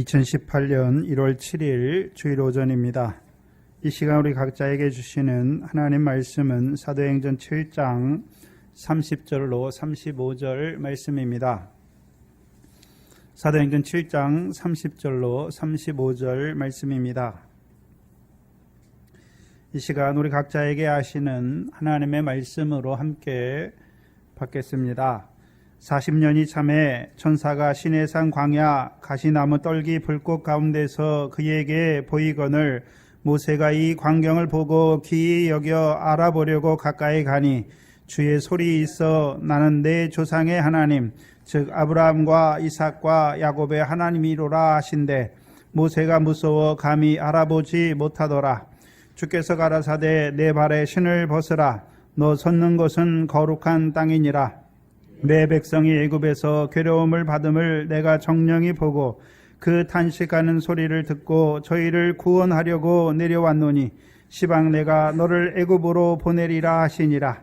2018년 1월 7일 주일 오전입니다. 이 시간 우리 각자에게 주시는 하나님 말씀은 사도행전 7장 30절로 35절 말씀입니다. 사도행전 7장 30절로 35절 말씀입니다. 이 시간 우리 각자에게 하시는 하나님의 말씀으로 함께 받겠습니다. 40년이 참에 천사가 시내산 광야 가시나무 떨기 불꽃 가운데서 그에게 보이거늘 모세가 이 광경을 보고 기이 여겨 알아보려고 가까이 가니 주의 소리 있어 나는 내 조상의 하나님 즉 아브라함과 이삭과 야곱의 하나님이로라 하신대 모세가 무서워 감히 알아보지 못하더라. 주께서 가라사대 내 발에 신을 벗으라. 너 섰는 곳은 거룩한 땅이니라. 내 백성이 애굽에서 괴로움을 받음을 내가 정령히 보고 그 탄식하는 소리를 듣고 저희를 구원하려고 내려왔노니 시방 내가 너를 애굽으로 보내리라 하시니라.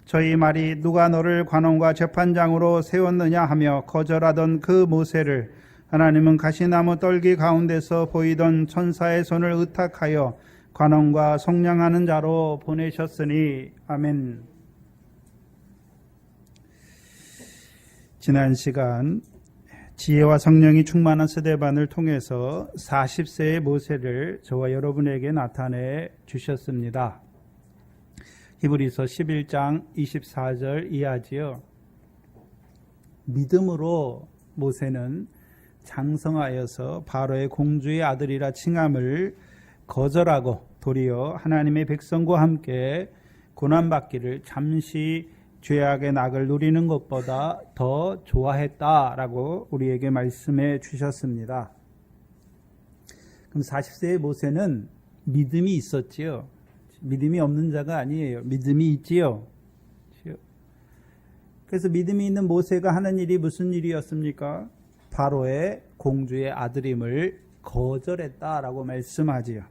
저희 말이 누가 너를 관원과 재판장으로 세웠느냐 하며 거절하던 그 모세를 하나님은 가시나무 떨기 가운데서 보이던 천사의 손을 의탁하여 관원과 속량하는 자로 보내셨으니 아멘. 지난 시간 지혜와 성령이 충만한 스데반을 통해서 40세의 모세를 저와 여러분에게 나타내 주셨습니다. 히브리서 11장 24절 이하지요. 믿음으로 모세는 장성하여서 바로의 공주의 아들이라 칭함을 거절하고 도리어 하나님의 백성과 함께 고난받기를 잠시 죄악의 낙을 누리는 것보다 더 좋아했다라고 우리에게 말씀해 주셨습니다. 그럼 40세의 모세는 믿음이 있었지요. 믿음이 없는 자가 아니에요. 믿음이 있지요. 그래서 믿음이 있는 모세가 하는 일이 무슨 일이었습니까? 바로의 공주의 아들임을 거절했다라고 말씀하지요.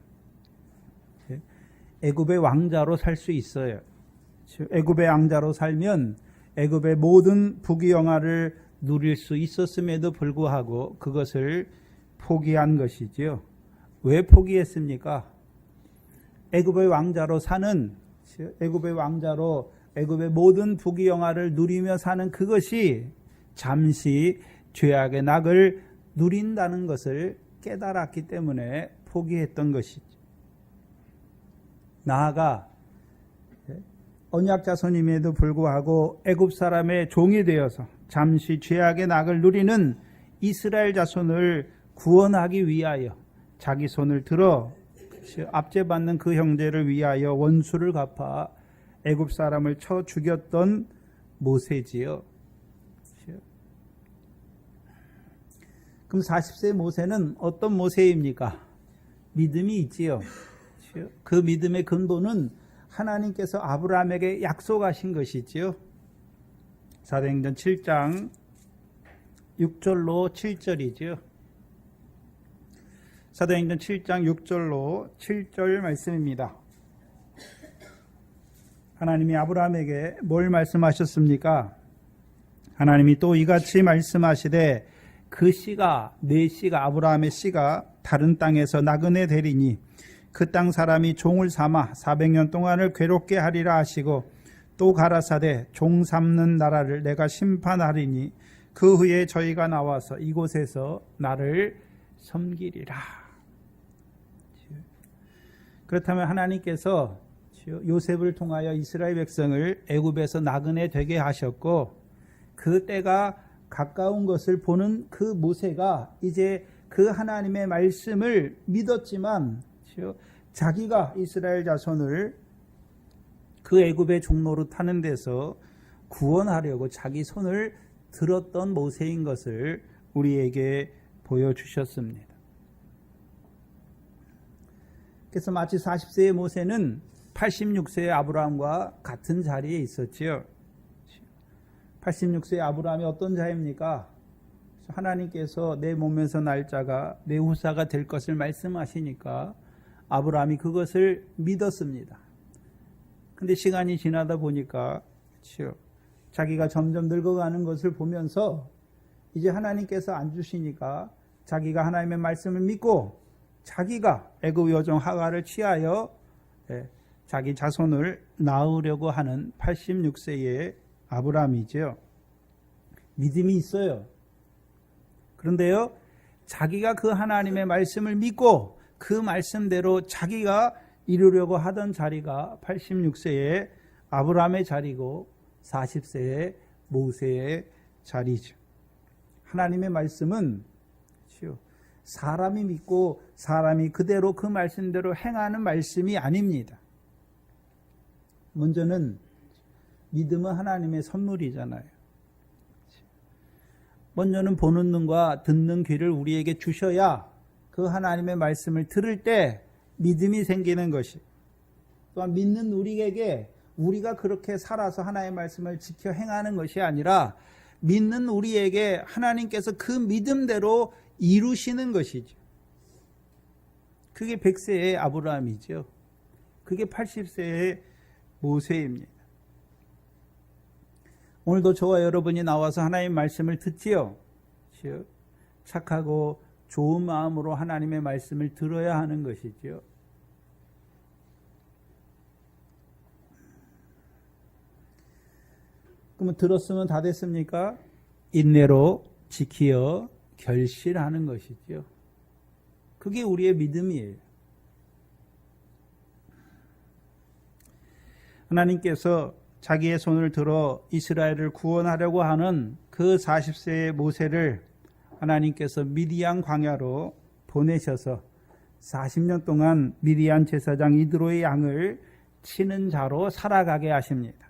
애굽의 왕자로 살 수 있어요. 애굽의 왕자로 살면 애굽의 모든 부귀영화를 누릴 수 있었음에도 불구하고 그것을 포기한 것이지요. 왜 포기했습니까? 애굽의 왕자로 사는 애굽의 왕자로 애굽의 모든 부귀영화를 누리며 사는 그것이 잠시 죄악의 낙을 누린다는 것을 깨달았기 때문에 포기했던 것이죠. 나아가 언약 자손임에도 불구하고 애굽 사람의 종이 되어서 잠시 죄악의 낙을 누리는 이스라엘 자손을 구원하기 위하여 자기 손을 들어 압제받는 그 형제를 위하여 원수를 갚아 애굽 사람을 쳐 죽였던 모세지요. 그럼 40세 모세는 어떤 모세입니까? 믿음이 있지요. 그 믿음의 근본은 하나님께서 아브라함에게 약속하신 것이지요. 사도행전 7장 6절로 7절이지요. 사도행전 7장 6절로 7절 말씀입니다. 하나님이 아브라함에게 뭘 말씀하셨습니까? 하나님이 또 이같이 말씀하시되 그 씨가 내 씨가 아브라함의 씨가 다른 땅에서 나그네 되리니 그 땅 사람이 종을 삼아 400년 동안을 괴롭게 하리라 하시고 또 가라사대 종 삼는 나라를 내가 심판하리니 그 후에 저희가 나와서 이곳에서 나를 섬기리라. 그렇다면 하나님께서 요셉을 통하여 이스라엘 백성을 애굽에서 나그네 되게 하셨고 그 때가 가까운 것을 보는 그 모세가 이제 그 하나님의 말씀을 믿었지만 자기가 이스라엘 자손을 그 애굽의 종로로 타는 데서 구원하려고 자기 손을 들었던 모세인 것을 우리에게 보여주셨습니다. 그래서 마치 40세의 모세는 86세의 아브라함과 같은 자리에 있었지요. 86세의 아브라함이 어떤 자입니까? 하나님께서 내 몸에서 날 자가 내 후사가 될 것을 말씀하시니까 아브라함이 그것을 믿었습니다. 근데 시간이 지나다 보니까 자기가 점점 늙어가는 것을 보면서 이제 하나님께서 안 주시니까 자기가 하나님의 말씀을 믿고 자기가 애굽 여종 하갈을 취하여 자기 자손을 낳으려고 하는 86세의 아브라함이죠. 믿음이 있어요. 그런데요, 자기가 그 하나님의 말씀을 믿고 그 말씀대로 자기가 이루려고 하던 자리가 86세의 아브라함의 자리고 40세의 모세의 자리죠. 하나님의 말씀은 사람이 믿고 사람이 그대로 그 말씀대로 행하는 말씀이 아닙니다. 먼저는 믿음은 하나님의 선물이잖아요. 먼저는 보는 눈과 듣는 귀를 우리에게 주셔야 그 하나님의 말씀을 들을 때 믿음이 생기는 것이, 또한 믿는 우리에게 우리가 그렇게 살아서 하나님의 말씀을 지켜 행하는 것이 아니라 믿는 우리에게 하나님께서 그 믿음대로 이루시는 것이죠. 그게 100세의 아브라함이죠. 그게 80세의 모세입니다. 오늘도 저와 여러분이 나와서 하나님의 말씀을 듣지요. 착하고 좋은 마음으로 하나님의 말씀을 들어야 하는 것이죠. 그러면 들었으면 다 됐습니까? 인내로 지키어 결실하는 것이죠. 그게 우리의 믿음이에요. 하나님께서 자기의 손을 들어 이스라엘을 구원하려고 하는 그 40세의 모세를 하나님께서 미디안 광야로 보내셔서 40년 동안 미디안 제사장 이드로의 양을 치는 자로 살아가게 하십니다.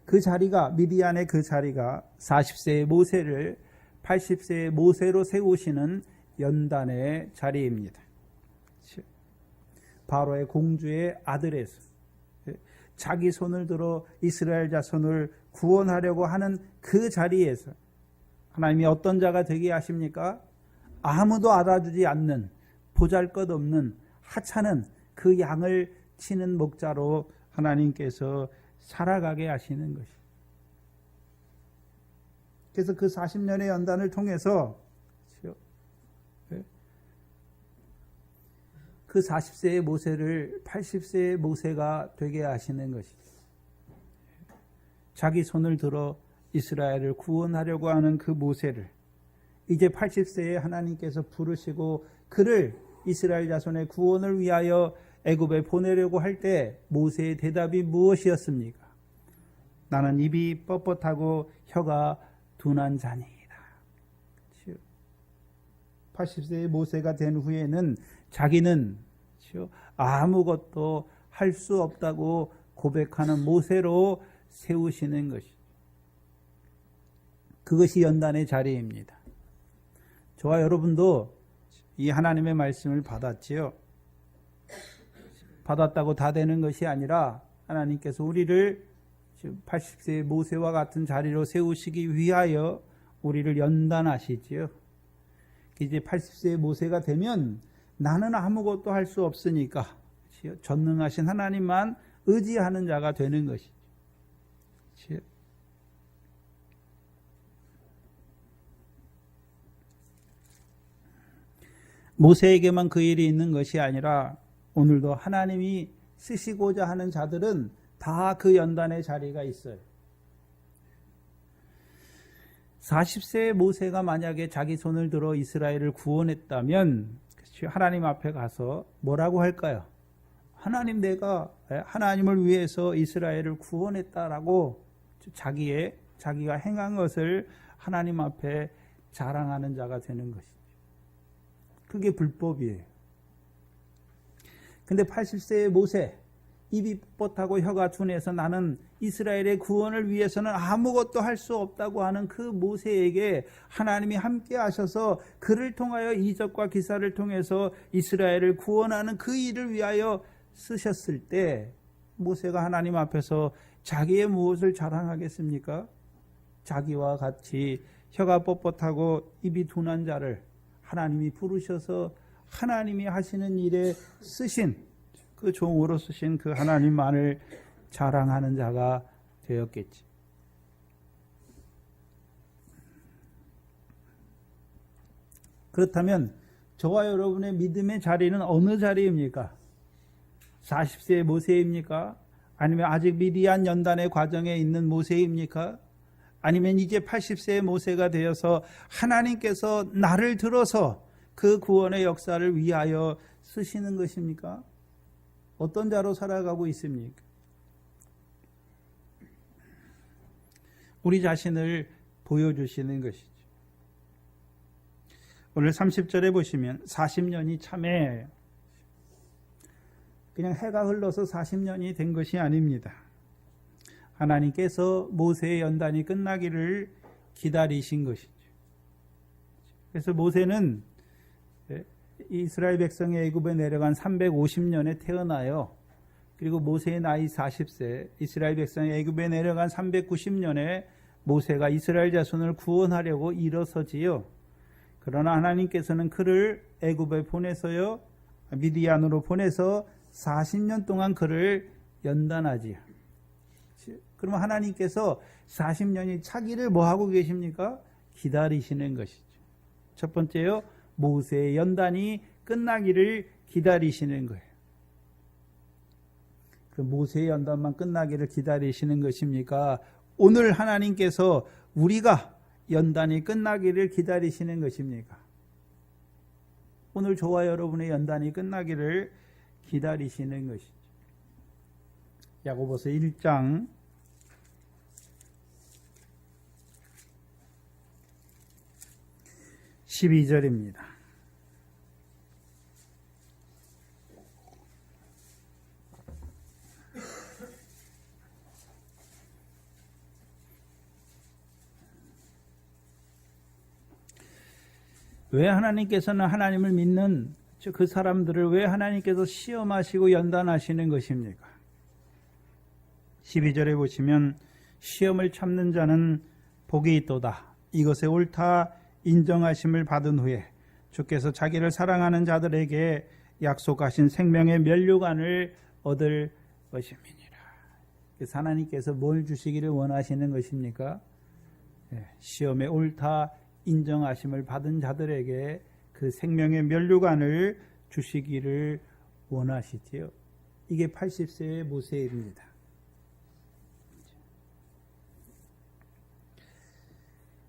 그 자리가, 미디안의 그 자리가 40세의 모세를 80세의 모세로 세우시는 연단의 자리입니다. 바로의 공주의 아들에서 자기 손을 들어 이스라엘 자손을 구원하려고 하는 그 자리에서 하나님이 어떤 자가 되게 하십니까? 아무도 알아주지 않는 보잘것없는 하찮은 그 양을 치는 목자로 하나님께서 살아가게 하시는 것이. 그래서 그 40년의 연단을 통해서 그 40세의 모세를 80세의 모세가 되게 하시는 것이죠. 자기 손을 들어 이스라엘을 구원하려고 하는 그 모세를 이제 80세에 하나님께서 부르시고 그를 이스라엘 자손의 구원을 위하여 애굽에 보내려고 할 때 모세의 대답이 무엇이었습니까? 나는 입이 뻣뻣하고 혀가 둔한 자니이다. 80세의 모세가 된 후에는 자기는 아무것도 할 수 없다고 고백하는 모세로 세우시는 것이, 그것이 연단의 자리입니다. 저와 여러분도 이 하나님의 말씀을 받았지요. 받았다고 다 되는 것이 아니라 하나님께서 우리를 80세의 모세와 같은 자리로 세우시기 위하여 우리를 연단하시지요. 이제 80세의 모세가 되면 나는 아무것도 할 수 없으니까 전능하신 하나님만 의지하는 자가 되는 것이죠. 모세에게만 그 일이 있는 것이 아니라 오늘도 하나님이 쓰시고자 하는 자들은 다 그 연단의 자리가 있어요. 40세의 모세가 만약에 자기 손을 들어 이스라엘을 구원했다면 하나님 앞에 가서 뭐라고 할까요? 하나님, 내가 하나님을 위해서 이스라엘을 구원했다라고 자기가 행한 것을 하나님 앞에 자랑하는 자가 되는 것이죠. 그게 불법이에요. 근데 80세의 모세, 입이 뻣뻣하고 혀가 둔해서 나는 이스라엘의 구원을 위해서는 아무것도 할 수 없다고 하는 그 모세에게 하나님이 함께 하셔서 그를 통하여 이적과 기사를 통해서 이스라엘을 구원하는 그 일을 위하여 쓰셨을 때 모세가 하나님 앞에서 자기의 무엇을 자랑하겠습니까? 자기와 같이 혀가 뻣뻣하고 입이 둔한 자를 하나님이 부르셔서 하나님이 하시는 일에 쓰신 그 종으로 쓰신 그 하나님만을 자랑하는 자가 되었겠지. 그렇다면 저와 여러분의 믿음의 자리는 어느 자리입니까? 40세의 모세입니까? 아니면 아직 미디안 연단의 과정에 있는 모세입니까? 아니면 이제 80세의 모세가 되어서 하나님께서 나를 들어서 그 구원의 역사를 위하여 쓰시는 것입니까? 어떤 자로 살아가고 있습니까? 우리 자신을 보여주시는 것이죠. 오늘 30절에 보시면 40년이 참에 그냥 해가 흘러서 40년이 된 것이 아닙니다. 하나님께서 모세의 연단이 끝나기를 기다리신 것이죠. 그래서 모세는 이스라엘 백성이 애굽에 내려간 350년에 태어나요. 그리고 모세의 나이 40세, 이스라엘 백성이 애굽에 내려간 390년에 모세가 이스라엘 자손을 구원하려고 일어서지요. 그러나 하나님께서는 그를 애굽에 보내서요, 미디안으로 보내서 40년 동안 그를 연단하지요. 그러면 하나님께서 40년이 차기를 뭐 하고 계십니까? 기다리시는 것이죠. 첫 번째요, 모세의 연단이 끝나기를 기다리시는 거예요. 그 모세의 연단만 끝나기를 기다리시는 것입니까? 오늘 하나님께서 우리가 연단이 끝나기를 기다리시는 것입니까? 오늘 저와 여러분의 연단이 끝나기를 기다리시는 것이죠. 야고보서 1장 12절입니다. 왜 하나님께서는 하나님을 믿는 그 사람들을 왜 하나님께서 시험하시고 연단하시는 것입니까? 12절에 보시면 시험을 참는 자는 복이 있도다. 이것에 옳다 인정하심을 받은 후에 주께서 자기를 사랑하는 자들에게 약속하신 생명의 면류관을 얻을 것임이니라. 그래서 하나님께서 뭘 주시기를 원하시는 것입니까? 시험에 옳다 인정하심을 받은 자들에게 그 생명의 면류관을 주시기를 원하시지요. 이게 80세의 모세입니다.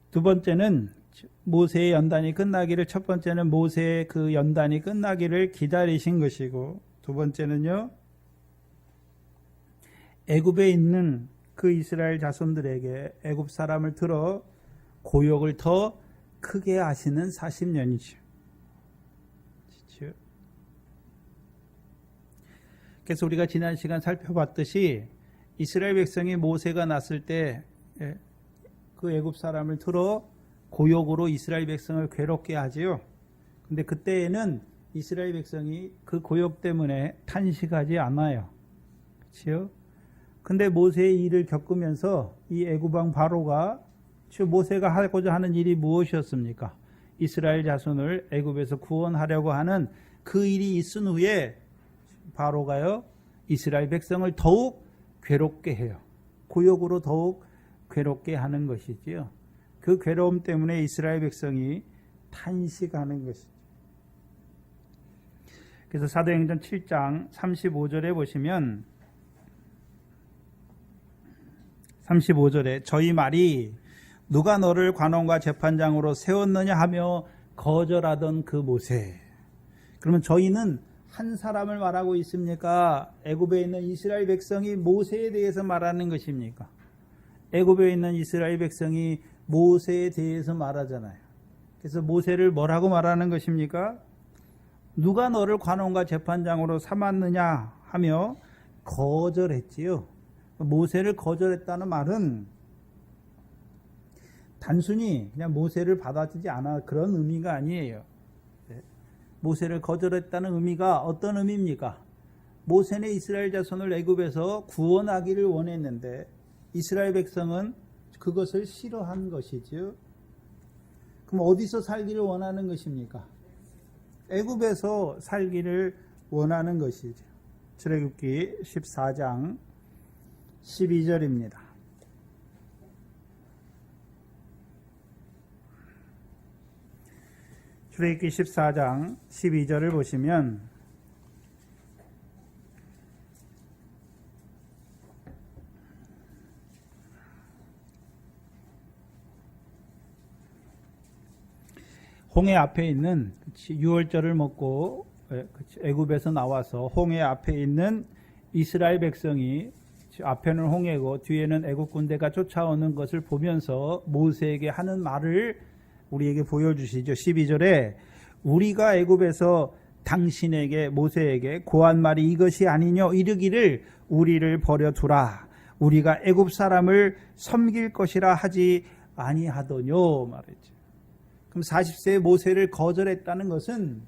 두 번째는 모세의 연단이 끝나기를, 첫 번째는 모세의 그 연단이 끝나기를 기다리신 것이고, 두 번째는요, 애굽에 있는 그 이스라엘 자손들에게 애굽 사람을 들어 고역을 더 크게 하시는 40년이죠. 그래서 우리가 지난 시간 살펴봤듯이 이스라엘 백성이 모세가 났을 때 그 애굽 사람을 들어 고역으로 이스라엘 백성을 괴롭게 하지요. 근데 그때에는 이스라엘 백성이 그 고역 때문에 탄식하지 않아요. 그렇죠? 근데 모세의 일을 겪으면서 이 애굽 왕 바로가 모세가 하고자 하는 일이 무엇이었습니까? 이스라엘 자손을 애굽에서 구원하려고 하는 그 일이 있은 후에 바로가요, 이스라엘 백성을 더욱 괴롭게 해요. 고역으로 더욱 괴롭게 하는 것이지요. 그 괴로움 때문에 이스라엘 백성이 탄식하는 것이죠. 그래서 사도행전 7장 35절에 보시면 35절에 저희 말이 누가 너를 관원과 재판장으로 세웠느냐 하며 거절하던 그 모세. 그러면 저희는 한 사람을 말하고 있습니까? 애굽에 있는 이스라엘 백성이 모세에 대해서 말하는 것입니까? 애굽에 있는 이스라엘 백성이 모세에 대해서 말하잖아요. 그래서 모세를 뭐라고 말하는 것입니까? 누가 너를 관원과 재판장으로 삼았느냐 하며 거절했지요. 모세를 거절했다는 말은 단순히 그냥 모세를 받아주지 않아 그런 의미가 아니에요. 모세를 거절했다는 의미가 어떤 의미입니까? 모세는 이스라엘 자손을 애굽에서 구원하기를 원했는데 이스라엘 백성은 그것을 싫어한 것이죠. 그럼 어디서 살기를 원하는 것입니까? 애굽에서 살기를 원하는 것이죠. 출애굽기 14장 12절입니다. 출애굽기 14장 12절을 보시면 홍해 앞에 있는 유월절을 먹고 애굽에서 나와서 홍해 앞에 있는 이스라엘 백성이 앞에는 홍해고 뒤에는 애굽 군대가 쫓아오는 것을 보면서 모세에게 하는 말을 우리에게 보여주시죠. 12절에 우리가 애굽에서 당신에게 모세에게 고한 말이 이것이 아니뇨 이르기를 우리를 버려두라 우리가 애굽 사람을 섬길 것이라 하지 아니하더뇨 말했죠. 그럼 40세의 모세를 거절했다는 것은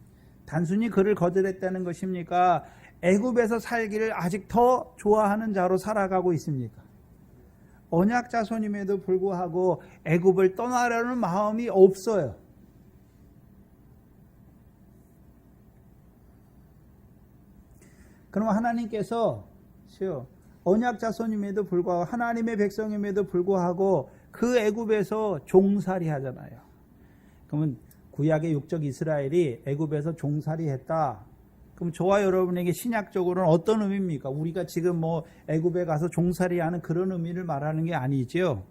단순히 그를 거절했다는 것입니까? 애굽에서 살기를 아직 더 좋아하는 자로 살아가고 있습니까? 언약 자손임에도 불구하고 애굽을 떠나려는 마음이 없어요. 그럼 하나님께서 언약 자손임에도 불구하고 하나님의 백성임에도 불구하고 그 애굽에서 종살이 하잖아요. 그러면 구약의 육적 이스라엘이 애굽에서 종살이했다. 그럼 저와 여러분에게 신약적으로는 어떤 의미입니까? 우리가 지금 애굽에 가서 종살이하는 그런 의미를 말하는 게 아니죠.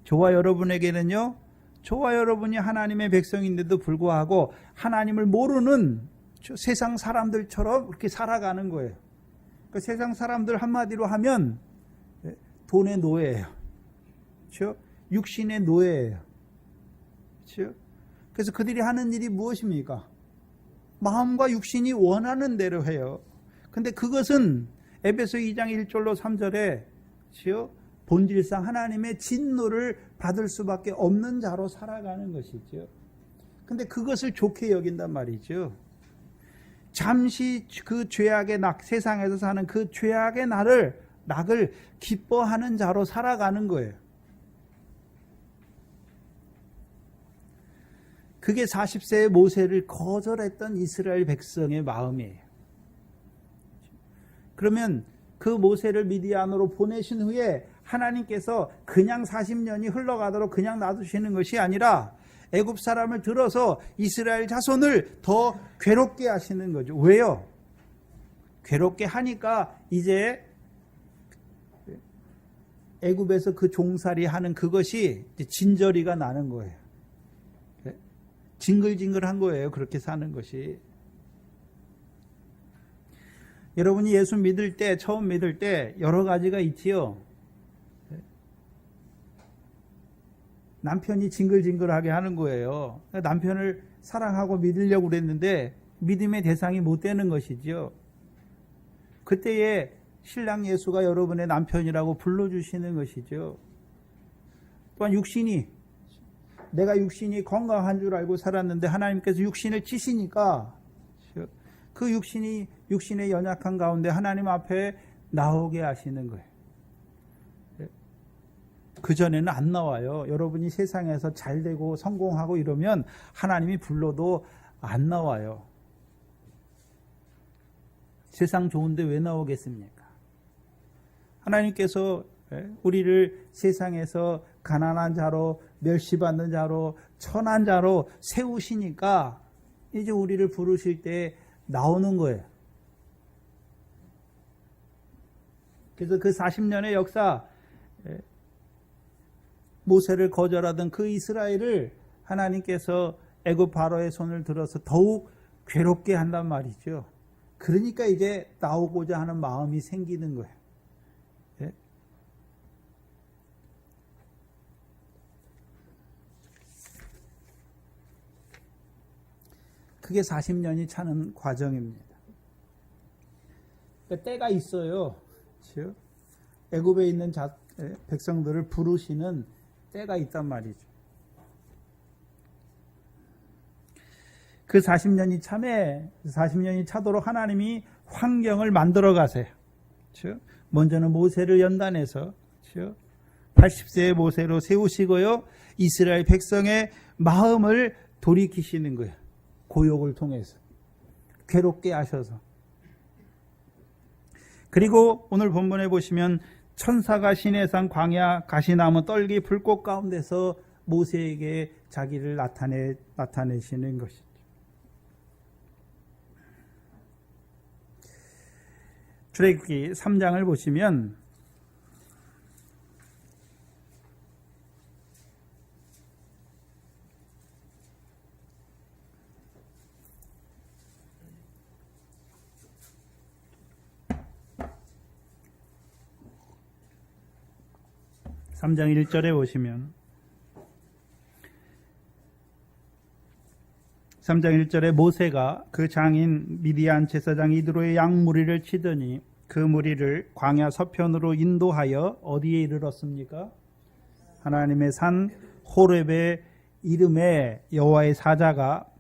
저와 여러분에게는요. 저와 여러분이 하나님의 백성인데도 불구하고 하나님을 모르는 세상 사람들처럼 그렇게 살아가는 거예요. 그 세상 사람들 한마디로 하면 돈의 노예예요. 그렇죠? 육신의 노예예요. 그렇죠? 그래서 그들이 하는 일이 무엇입니까? 마음과 육신이 원하는 대로 해요. 근데 그것은 에베소 2장 1절로 3절에 본질상 하나님의 진노를 받을 수밖에 없는 자로 살아가는 것이죠. 근데 그것을 좋게 여긴단 말이죠. 잠시 그 죄악의 세상에서 사는 그 죄악의 낙을 기뻐하는 자로 살아가는 거예요. 그게 40세의 모세를 거절했던 이스라엘 백성의 마음이에요. 그러면 그 모세를 미디안으로 보내신 후에 하나님께서 그냥 40년이 흘러가도록 그냥 놔두시는 것이 아니라 애굽 사람을 들어서 이스라엘 자손을 더 괴롭게 하시는 거죠. 왜요? 괴롭게 하니까 이제 애굽에서 그 종살이 하는 그것이 진저리가 나는 거예요. 징글징글한 거예요. 그렇게 사는 것이. 여러분이 예수 믿을 때, 처음 믿을 때 여러 가지가 있지요. 남편이 징글징글하게 하는 거예요. 남편을 사랑하고 믿으려고 그랬는데 믿음의 대상이 못 되는 것이죠. 그때에 신랑 예수가 여러분의 남편이라고 불러주시는 것이죠. 또한 내가 육신이 건강한 줄 알고 살았는데 하나님께서 육신을 치시니까 그 육신의 연약한 가운데 하나님 앞에 나오게 하시는 거예요. 그전에는 안 나와요. 여러분이 세상에서 잘되고 성공하고 이러면 하나님이 불러도 안 나와요. 세상 좋은데 왜 나오겠습니까? 하나님께서 우리를 세상에서 가난한 자로, 멸시받는 자로, 천한 자로 세우시니까 이제 우리를 부르실 때 나오는 거예요. 그래서 그 40년의 역사, 모세를 거절하던 그 이스라엘을 하나님께서 애굽 바로의 손을 들어서 더욱 괴롭게 한단 말이죠. 그러니까 이제 나오고자 하는 마음이 생기는 거예요. 그게 40년이 차는 과정입니다. 그러니까 때가 있어요. 그렇죠? 애굽에 있는 백성들을 부르시는 때가 있단 말이죠. 그 40년이 차도록 하나님이 환경을 만들어 가세요. 그렇죠? 먼저는 모세를 연단해서 80세의 모세로 세우시고요. 이스라엘 백성의 마음을 돌이키시는 거예요. 고욕을 통해서 괴롭게 하셔서. 그리고 오늘 본문에 보시면 천사가 시내산 광야 가시나무 떨기 불꽃 가운데서 모세에게 자기를 나타내시는 것이죠. 출애굽기 3장을 보시면 삼 장 1절에 보시면 3장 1절에 모세가 그 장인 미디안 제사장 이드로의 양 무리를 치더니 그 무리를 광야 서편으로 인도하여 어디에 이르렀습니까? 하나님의 산 호렙의 이름에 여호와의 사자가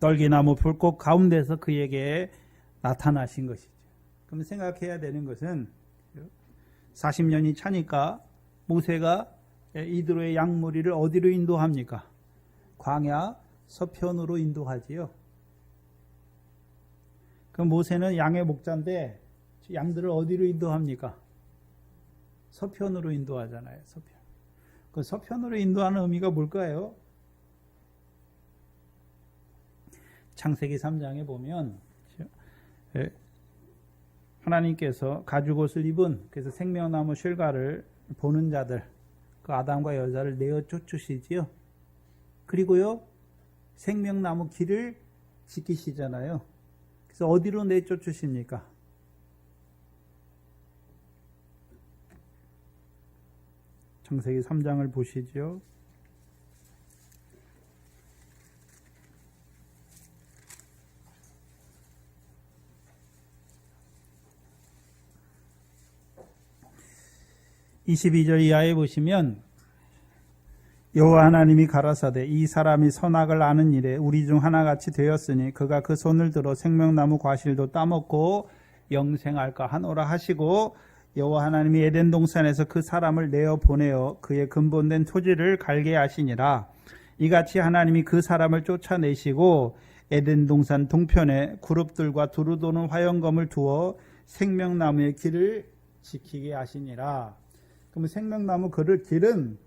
떨기나무 불꽃 가운데서 그에게 나타나신 것이죠. 그럼 생각해야 되는 것은 40년이 차니까 모세가 이드로의 양 무리를 어디로 인도합니까? 광야 서편으로 인도하지요. 그럼 모세는 양의 목자인데 양들을 어디로 인도합니까? 서편으로 인도하잖아요. 서편. 그 서편으로 인도하는 의미가 뭘까요? 창세기 3장에 보면 하나님께서 가죽옷을 입은 그래서 생명나무 실과를 보는 자들 그 아담과 여자를 내어 쫓으시지요. 그리고요 생명나무 길을 지키시잖아요. 그래서 어디로 내쫓으십니까? 창세기 3장을 보시죠. (22절) 이하에 보시면 여호와 하나님이 가라사대 이 사람이 선악을 아는 일에 우리 중 하나같이 되었으니 그가 그 손을 들어 생명나무 과실도 따먹고 영생할까 하노라 하시고 여호와 하나님이 에덴 동산에서 그 사람을 내어 보내어 그의 근본된 토지를 갈게 하시니라. 이같이 하나님이 그 사람을 쫓아내시고 에덴 동산 동편에 그룹들과 두루 도는 화영검을 두어 생명나무의 길을 지키게 하시니라. 그러면 생명나무 길은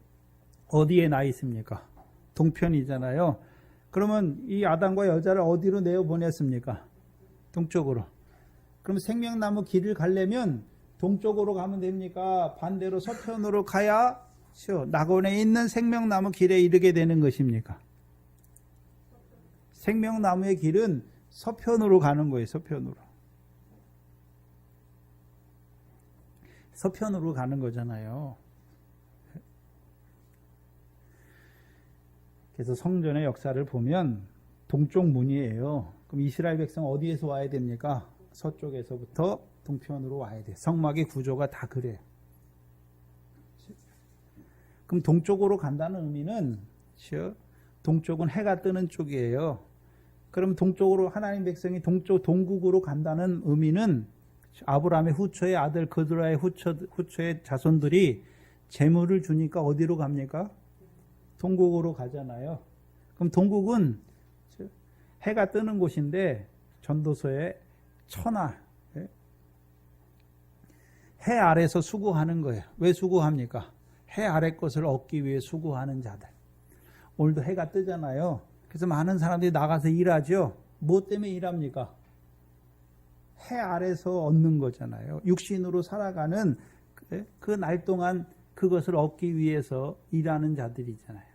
어디에 나 있습니까? 동편이잖아요. 그러면 이 아담과 여자를 어디로 내어 보냈습니까? 동쪽으로. 그럼 생명나무 길을 가려면 동쪽으로 가면 됩니까? 반대로 서편으로 가야 낙원에 있는 생명나무 길에 이르게 되는 것입니까? 생명나무의 길은 서편으로 가는 거예요. 서편으로. 서편으로 가는 거잖아요. 그래서 성전의 역사를 보면 동쪽 문이에요. 그럼 이스라엘 백성 어디에서 와야 됩니까? 서쪽에서부터 동편으로 와야 돼. 성막의 구조가 다 그래요. 그럼 동쪽으로 간다는 의미는 동쪽은 해가 뜨는 쪽이에요. 그럼 동쪽으로 하나님 백성이 동국으로 간다는 의미는 아브라함의 후처의 아들 그드라의 후처의 자손들이 재물을 주니까 어디로 갑니까? 동국으로 가잖아요. 그럼 동국은 해가 뜨는 곳인데 전도서에 천하 해 아래서 수고하는 거예요. 왜 수고합니까? 해 아래 것을 얻기 위해 수고하는 자들. 오늘도 해가 뜨잖아요. 그래서 많은 사람들이 나가서 일하죠. 뭐 때문에 일합니까? 해 아래서 얻는 거잖아요. 육신으로 살아가는 그 날 동안 그것을 얻기 위해서 일하는 자들이잖아요.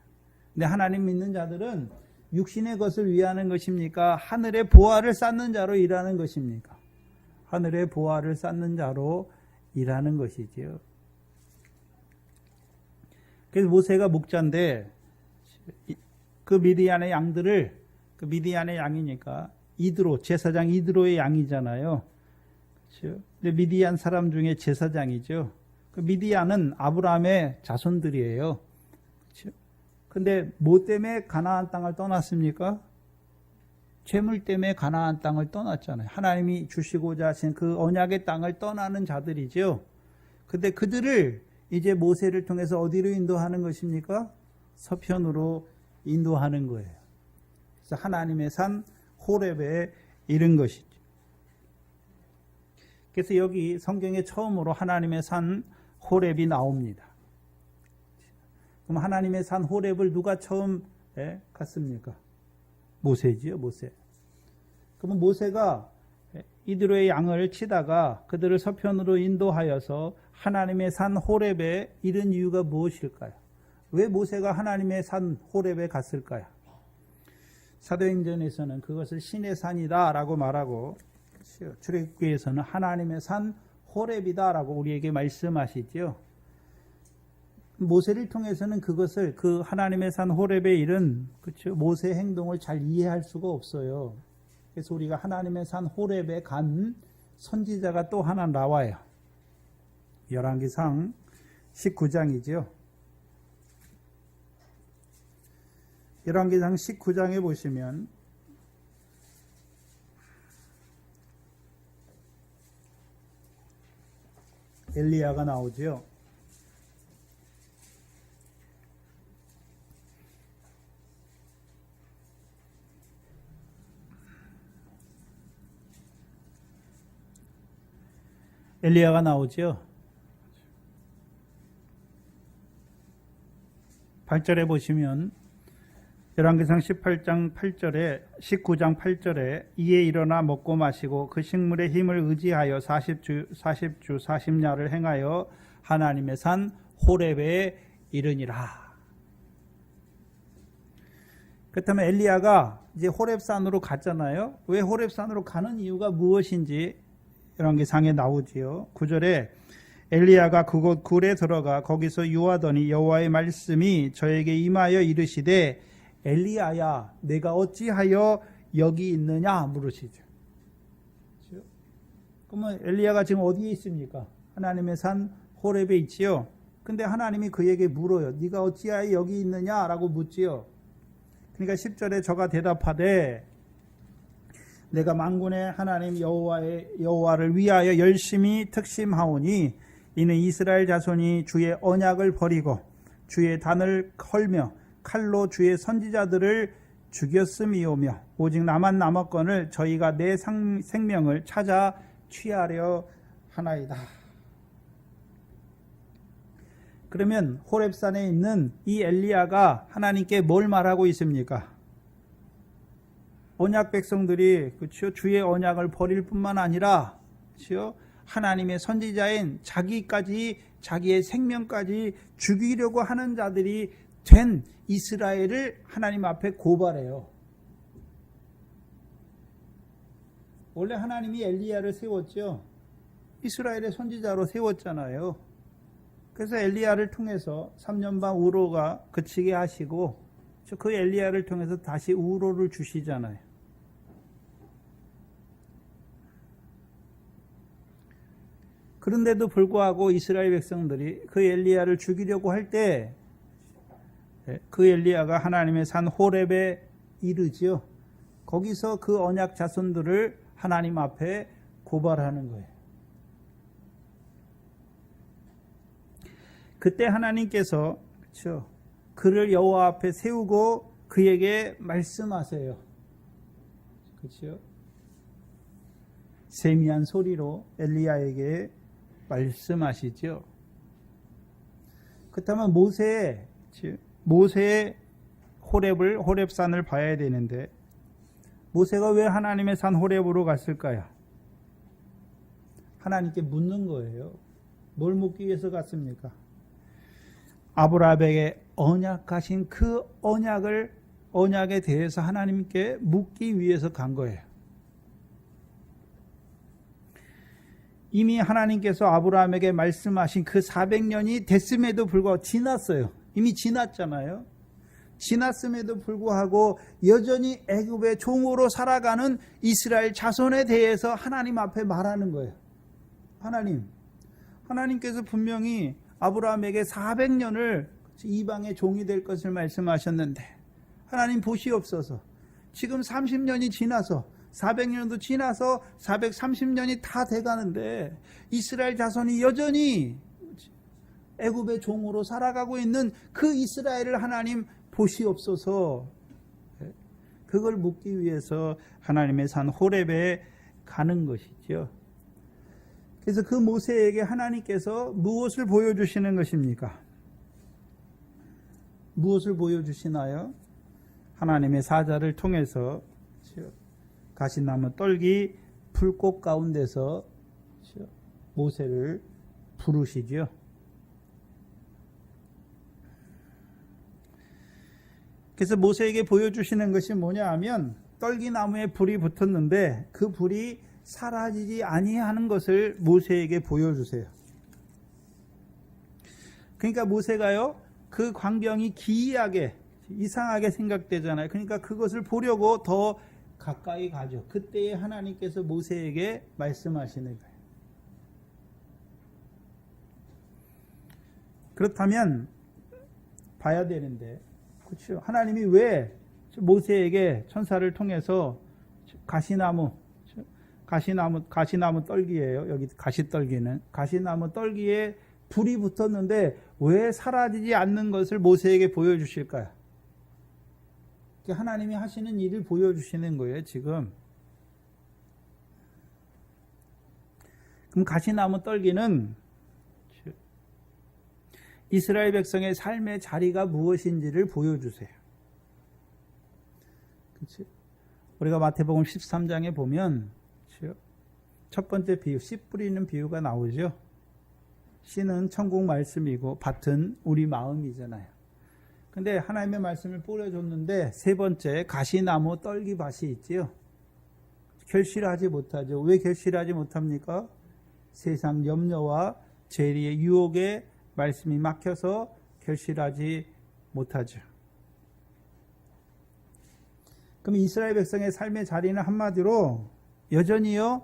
근데 하나님 믿는 자들은 육신의 것을 위하는 것입니까? 하늘의 보화를 쌓는 자로 일하는 것입니까? 하늘의 보화를 쌓는 자로 일하는 것이지요. 그래서 모세가 목자인데 그 미디안의 양들을 그 미디안의 양이니까 이드로 제사장 이드로의 양이잖아요. 그렇죠? 근데 미디안 사람 중에 제사장이죠. 그 미디안은 아브라함의 자손들이에요. 그렇죠? 근데 뭐 때문에 가나안 땅을 떠났습니까? 재물 때문에 가나안 땅을 떠났잖아요. 하나님이 주시고자 하신 그 언약의 땅을 떠나는 자들이죠. 근데 그들을 이제 모세를 통해서 어디로 인도하는 것입니까? 서편으로 인도하는 거예요. 그래서 하나님의 산 호렙에 이른 것이죠. 그래서 여기 성경에 처음으로 하나님의 산 호렙이 나옵니다. 그럼 하나님의 산 호렙을 누가 처음 갔습니까? 모세지요, 모세. 그러면 모세가 이드로의 양을 치다가 그들을 서편으로 인도하여서 하나님의 산 호렙에 이른 이유가 무엇일까요? 왜 모세가 하나님의 산 호렙에 갔을까요? 사도행전에서는 그것을 신의 산이다 라고 말하고 출애굽기에서는 하나님의 산 호렙이다 라고 우리에게 말씀하시죠. 모세를 통해서는 그것을 그 하나님의 산 호렙에 이른 모세의 행동을 잘 이해할 수가 없어요. 그래서 우리가 하나님의 산 호렙에 간 선지자가 또 하나 나와요. 열왕기상 19장이죠. 열왕기상 19장에 보시면 엘리야가 나오죠. 엘리야가 나오죠. 8절에 보시면 열왕기상 18장 8절에 19장 8절에 이에 일어나 먹고 마시고 그 식물의 힘을 의지하여 40주 40야를 행하여 하나님의 산 호렙에 이르니라. 그렇다면 엘리야가 이제 호렙산으로 갔잖아요. 왜 호렙산으로 가는 이유가 무엇인지 열왕기상에 나오지요. 9절에 엘리야가 그곳 굴에 들어가 거기서 유하더니 여호와의 말씀이 저에게 임하여 이르시되 엘리야야 내가 어찌하여 여기 있느냐 물으시죠. 그러면 엘리야가 지금 어디에 있습니까? 하나님의 산 호렙에 있지요. 근데 하나님이 그에게 물어요. 네가 어찌하여 여기 있느냐라고 묻지요. 그러니까 10절에 저가 대답하되 내가 만군의 하나님 여호와를 위하여 열심히 특심하오니 이는 이스라엘 자손이 주의 언약을 버리고 주의 단을 헐며 칼로 주의 선지자들을 죽였음이오며 오직 나만 남았거늘 저희가 내 생명을 찾아 취하려 하나이다. 그러면 호렙산에 있는 이 엘리야가 하나님께 뭘 말하고 있습니까? 언약 백성들이 그렇죠? 주의 언약을 버릴 뿐만 아니라 그렇죠? 하나님의 선지자인 자기의 생명까지 죽이려고 하는 자들이 된 이스라엘을 하나님 앞에 고발해요. 원래 하나님이 엘리야를 세웠죠. 이스라엘의 선지자로 세웠잖아요. 그래서 엘리야를 통해서 3년 반 우로가 그치게 하시고 그 엘리야를 통해서 다시 우로를 주시잖아요. 그런데도 불구하고 이스라엘 백성들이 그 엘리야를 죽이려고 할 때 그 엘리야가 하나님의 산 호렙에 이르지요. 거기서 그 언약 자손들을 하나님 앞에 고발하는 거예요. 그때 하나님께서 그렇죠. 그를 여호와 앞에 세우고 그에게 말씀하세요. 그렇죠? 세미한 소리로 엘리야에게 말씀하시죠. 그렇다면 모세의 호렙산을 봐야 되는데 모세가 왜 하나님의 산 호렙으로 갔을까요? 하나님께 묻는 거예요. 뭘 묻기 위해서 갔습니까? 아브라함에게 언약하신 그 언약에 대해서 하나님께 묻기 위해서 간 거예요. 이미 하나님께서 아브라함에게 말씀하신 그 400년이 됐음에도 불구하고 지났어요. 이미 지났잖아요. 지났음에도 불구하고 여전히 애굽의 종으로 살아가는 이스라엘 자손에 대해서 하나님 앞에 말하는 거예요. 하나님께서 분명히 아브라함에게 400년을 이방의 종이 될 것을 말씀하셨는데 하나님 보시옵소서. 지금 30년이 지나서 400년도 지나서 430년이 다 돼가는데 이스라엘 자손이 여전히 애굽의 종으로 살아가고 있는 그 이스라엘을 하나님 보시옵소서. 그걸 묻기 위해서 하나님의 산 호렙에 가는 것이죠. 그래서 그 모세에게 하나님께서 무엇을 보여주시는 것입니까? 무엇을 보여주시나요? 하나님의 사자를 통해서 가시나무 떨기 불꽃 가운데서 모세를 부르시죠. 그래서 모세에게 보여주시는 것이 뭐냐 하면 떨기나무에 불이 붙었는데 그 불이 사라지지 아니하는 것을 모세에게 보여주세요. 그러니까 모세가요, 그 광경이 기이하게 이상하게 생각되잖아요. 그러니까 그것을 보려고 더 가까이 가죠. 그때에 하나님께서 모세에게 말씀하시는 거예요. 그렇다면 봐야 되는데, 그렇죠? 하나님이 왜 모세에게 천사를 통해서 가시나무 떨기예요. 여기 가시떨기는 가시나무 떨기에 불이 붙었는데 왜 사라지지 않는 것을 모세에게 보여주실까요? 하나님이 하시는 일을 보여주시는 거예요, 지금. 그럼 가시나무 떨기는 이스라엘 백성의 삶의 자리가 무엇인지를 보여주세요. 그렇지? 우리가 마태복음 13장에 보면 첫 번째 비유, 씨 뿌리는 비유가 나오죠. 씨는 천국 말씀이고 밭은 우리 마음이잖아요. 근데 하나님의 말씀을 뿌려줬는데 세 번째 가시나무 떨기밭이 있지요. 결실하지 못하죠. 왜 결실하지 못합니까? 세상 염려와 재리의 유혹에 말씀이 막혀서 결실하지 못하죠. 그럼 이스라엘 백성의 삶의 자리는 한마디로 여전히요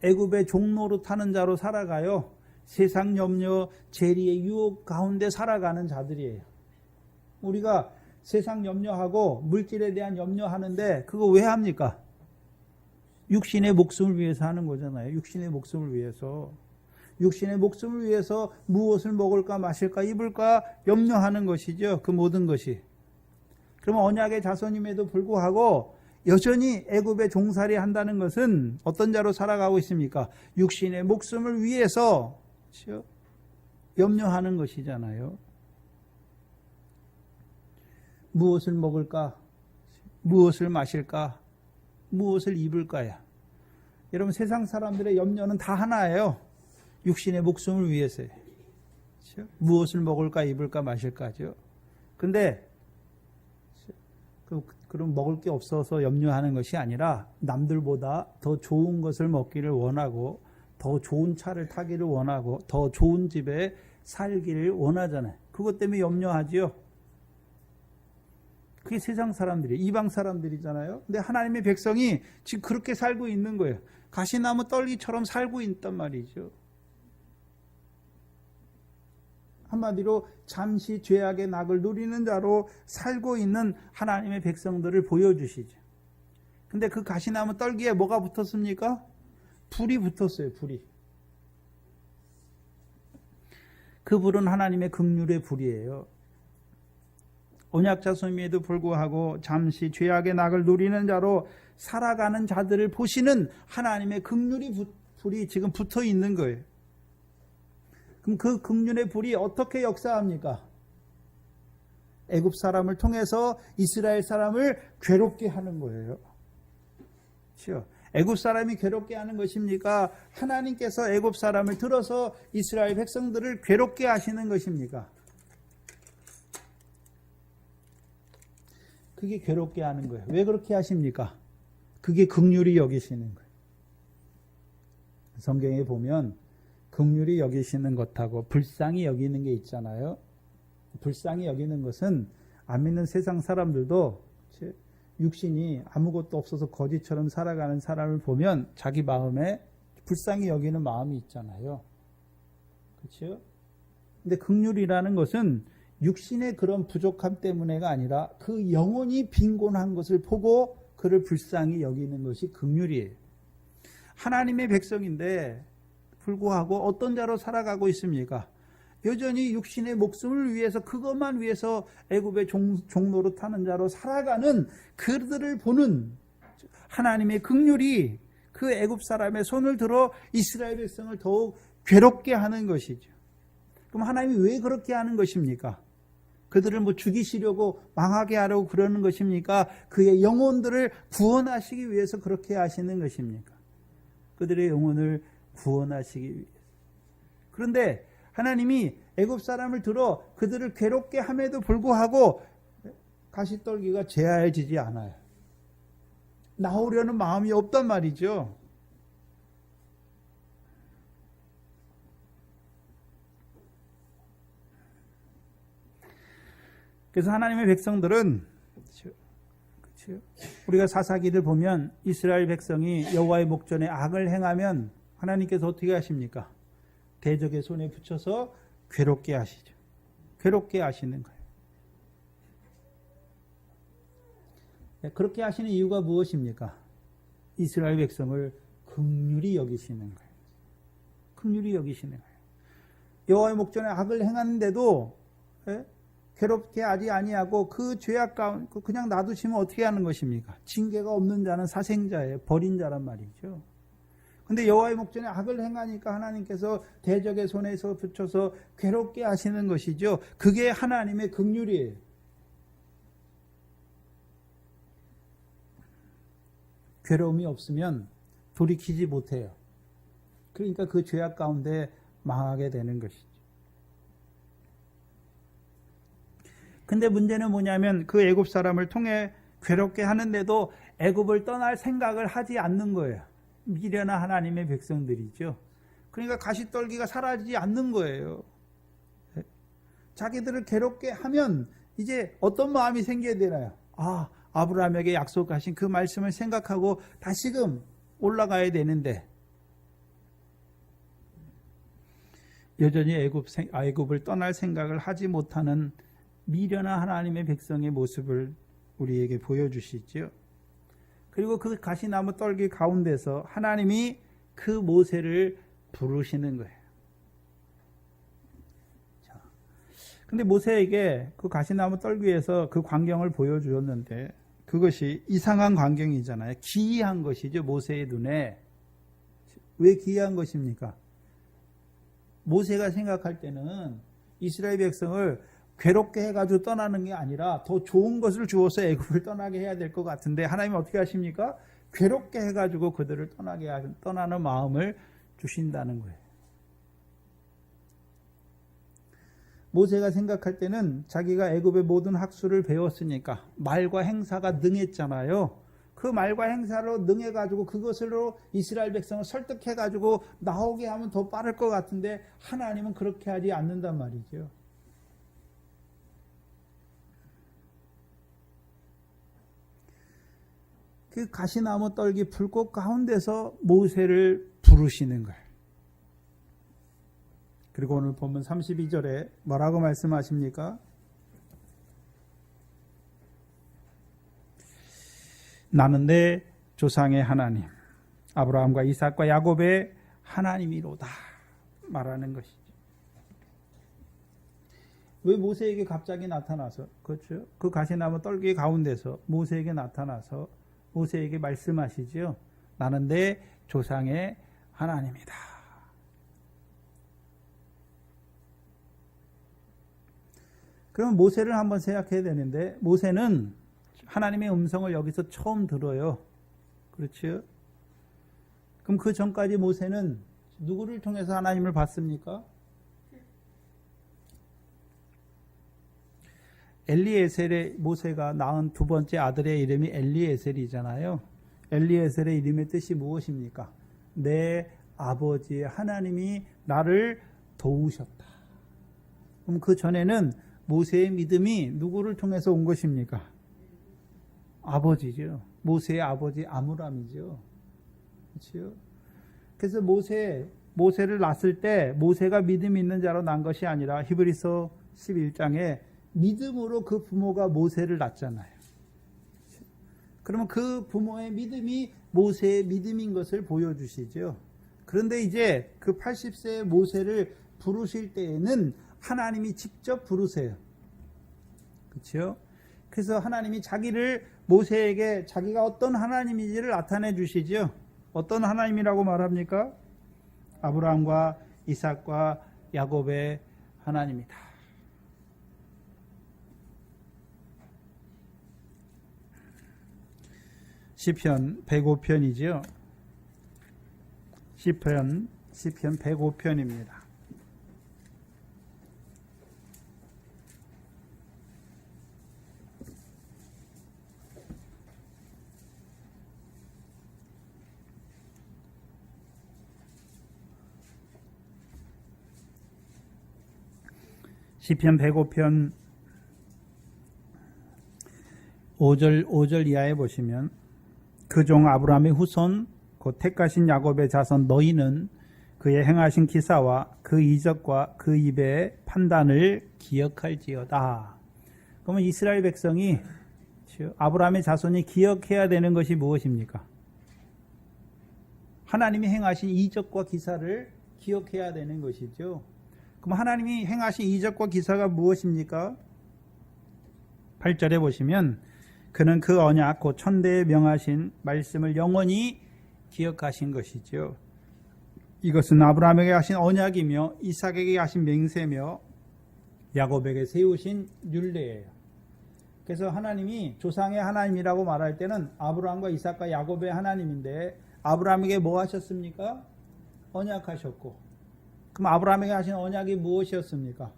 애굽의 종로로 타는 자로 살아가요. 세상 염려, 재리의 유혹 가운데 살아가는 자들이에요. 우리가 세상 염려하고 물질에 대한 염려하는데 그거 왜 합니까? 육신의 목숨을 위해서 하는 거잖아요. 육신의 목숨을 위해서. 육신의 목숨을 위해서 무엇을 먹을까 마실까 입을까 염려하는 것이죠. 그 모든 것이. 그러면 언약의 자손임에도 불구하고 여전히 애굽의 종살이 한다는 것은 어떤 자로 살아가고 있습니까? 육신의 목숨을 위해서 염려하는 것이잖아요. 무엇을 먹을까? 무엇을 마실까? 무엇을 입을까야? 여러분 세상 사람들의 염려는 다 하나예요. 육신의 목숨을 위해서요. 그렇죠? 무엇을 먹을까, 입을까, 마실까죠. 근데 그럼 먹을 게 없어서 염려하는 것이 아니라 남들보다 더 좋은 것을 먹기를 원하고 더 좋은 차를 타기를 원하고 더 좋은 집에 살기를 원하잖아요. 그것 때문에 염려하지요. 그게 세상 사람들이, 이방 사람들이잖아요. 근데 하나님의 백성이 지금 그렇게 살고 있는 거예요. 가시나무 떨기처럼 살고 있단 말이죠. 한마디로 잠시 죄악의 낙을 누리는 자로 살고 있는 하나님의 백성들을 보여주시죠. 근데 그 가시나무 떨기에 뭐가 붙었습니까? 불이 붙었어요. 불이. 그 불은 하나님의 긍휼의 불이에요. 언약자손임에도 불구하고 잠시 죄악의 낙을 누리는 자로 살아가는 자들을 보시는 하나님의 긍휼의 불이 지금 붙어 있는 거예요. 그럼 그 긍휼의 불이 어떻게 역사합니까? 애굽 사람을 통해서 이스라엘 사람을 괴롭게 하는 거예요. 그렇죠? 애굽 사람이 괴롭게 하는 것입니까? 하나님께서 애굽 사람을 들어서 이스라엘 백성들을 괴롭게 하시는 것입니까? 그게 괴롭게 하는 거예요. 왜 그렇게 하십니까? 그게 긍휼히 여기시는 거예요. 성경에 보면 긍휼히 여기시는 것하고 불쌍히 여기는 게 있잖아요. 불쌍히 여기는 것은 안 믿는 세상 사람들도 육신이 아무것도 없어서 거지처럼 살아가는 사람을 보면 자기 마음에 불쌍히 여기는 마음이 있잖아요. 그렇죠? 근데 긍휼이라는 것은 육신의 그런 부족함 때문에가 아니라 그 영혼이 빈곤한 것을 보고 그를 불쌍히 여기는 것이 긍휼이에요. 하나님의 백성인데 불구하고 어떤 자로 살아가고 있습니까? 여전히 육신의 목숨을 위해서 그것만 위해서 애굽의 종로로 타는 자로 살아가는 그들을 보는 하나님의 긍휼이 그 애굽 사람의 손을 들어 이스라엘 백성을 더욱 괴롭게 하는 것이죠. 그럼 하나님이 왜 그렇게 하는 것입니까? 그들을 죽이시려고 망하게 하려고 그러는 것입니까? 그의 영혼들을 구원하시기 위해서 그렇게 하시는 것입니까? 그들의 영혼을 구원하시기 위해서. 그런데 하나님이 애굽 사람을 들어 그들을 괴롭게 함에도 불구하고 가시떨기가 제하여지지 않아요. 나오려는 마음이 없단 말이죠. 그래서 하나님의 백성들은, 그렇죠? 우리가 사사기를 보면 이스라엘 백성이 여호와의 목전에 악을 행하면 하나님께서 어떻게 하십니까? 대적의 손에 붙여서 괴롭게 하시죠. 괴롭게 하시는 거예요. 그렇게 하시는 이유가 무엇입니까? 이스라엘 백성을 긍휼히 여기시는 거예요. 긍휼히 여기시는 거예요. 여호와의 목전에 악을 행하는데도 괴롭게 하지 아니하고 그 죄악 가운데 그냥 놔두시면 어떻게 하는 것입니까? 징계가 없는 자는 사생자예요. 버린 자란 말이죠. 근데 여호와의 목전에 악을 행하니까 하나님께서 대적의 손에서 붙여서 괴롭게 하시는 것이죠. 그게 하나님의 긍휼이에요. 괴로움이 없으면 돌이키지 못해요. 그러니까 그 죄악 가운데 망하게 되는 것이죠. 근데 문제는 뭐냐면 그 애굽 사람을 통해 괴롭게 하는데도 애굽을 떠날 생각을 하지 않는 거예요. 미련한 하나님의 백성들이죠. 그러니까 가시떨기가 사라지지 않는 거예요. 자기들을 괴롭게 하면 이제 어떤 마음이 생겨야 되나요? 아브라함에게 약속하신 그 말씀을 생각하고 다시금 올라가야 되는데 여전히 애굽을 떠날 생각을 하지 못하는 미련한 하나님의 백성의 모습을 우리에게 보여주시죠. 그리고 그 가시나무 떨기 가운데서 하나님이 그 모세를 부르시는 거예요. 근데 모세에게 그 가시나무 떨기에서 그 광경을 보여주었는데 그것이 이상한 광경이잖아요. 기이한 것이죠. 모세의 눈에. 왜 기이한 것입니까? 모세가 생각할 때는 이스라엘 백성을 괴롭게 해가지고 떠나는 게 아니라 더 좋은 것을 주어서 애굽을 떠나게 해야 될 것 같은데 하나님이 어떻게 하십니까? 괴롭게 해가지고 그들을 떠나는 마음을 주신다는 거예요. 모세가 생각할 때는 자기가 애굽의 모든 학술을 배웠으니까 말과 행사가 능했잖아요. 그 말과 행사로 능해가지고 그것으로 이스라엘 백성을 설득해가지고 나오게 하면 더 빠를 것 같은데 하나님은 그렇게 하지 않는단 말이죠. 그 가시나무 떨기 불꽃 가운데서 모세를 부르시는 거예요. 그리고 오늘 본문 32절에 뭐라고 말씀하십니까? 나는 내 조상의 하나님, 아브라함과 이삭과 야곱의 하나님이로다 말하는 것이죠. 왜 모세에게 갑자기 나타나서, 그렇죠? 그 가시나무 떨기 가운데서 모세에게 나타나서 모세에게 말씀하시죠. 나는 내 조상의 하나님이다. 그럼 모세를 한번 생각해야 되는데 모세는 하나님의 음성을 여기서 처음 들어요. 그렇죠? 그럼 그 전까지 모세는 누구를 통해서 하나님을 봤습니까? 엘리에셀의 모세가 낳은 두 번째 아들의 이름이 엘리에셀이잖아요. 엘리에셀의 이름의 뜻이 무엇입니까? 내 아버지 하나님이 나를 도우셨다. 그럼 그 전에는 모세의 믿음이 누구를 통해서 온 것입니까? 아버지죠. 모세의 아버지 아므람이죠. 그렇죠? 그래서 모세를 낳았을 때 모세가 믿음이 있는 자로 난 것이 아니라 히브리서 11장에 믿음으로 그 부모가 모세를 낳잖아요. 그러면 그 부모의 믿음이 모세의 믿음인 것을 보여주시죠. 그런데 이제 그 80세의 모세를 부르실 때에는 하나님이 직접 부르세요. 그렇죠? 그래서 하나님이 자기를 모세에게 자기가 어떤 하나님인지를 나타내 주시죠. 어떤 하나님이라고 말합니까? 아브라함과 이삭과 야곱의 하나님이다. 시편 105편이죠. 시편 105편입니다. 시편 105편 5절 이하에 보시면 그 종 아브라함의 후손 곧 택하신 야곱의 자손 너희는 그의 행하신 기사와 그 이적과 그 입의 판단을 기억할지어다. 그러면 이스라엘 백성이 아브라함의 자손이 기억해야 되는 것이 무엇입니까? 하나님이 행하신 이적과 기사를 기억해야 되는 것이죠. 그럼 하나님이 행하신 이적과 기사가 무엇입니까? 8절에 보시면 그는 그 언약 곧 천대에 명하신 말씀을 영원히 기억하신 것이죠. 이것은 아브라함에게 하신 언약이며 이삭에게 하신 맹세며 야곱에게 세우신 율례예요. 그래서 하나님이 조상의 하나님이라고 말할 때는 아브라함과 이삭과 야곱의 하나님인데 아브라함에게 뭐 하셨습니까? 언약하셨고, 그럼 아브라함에게 하신 언약이 무엇이었습니까?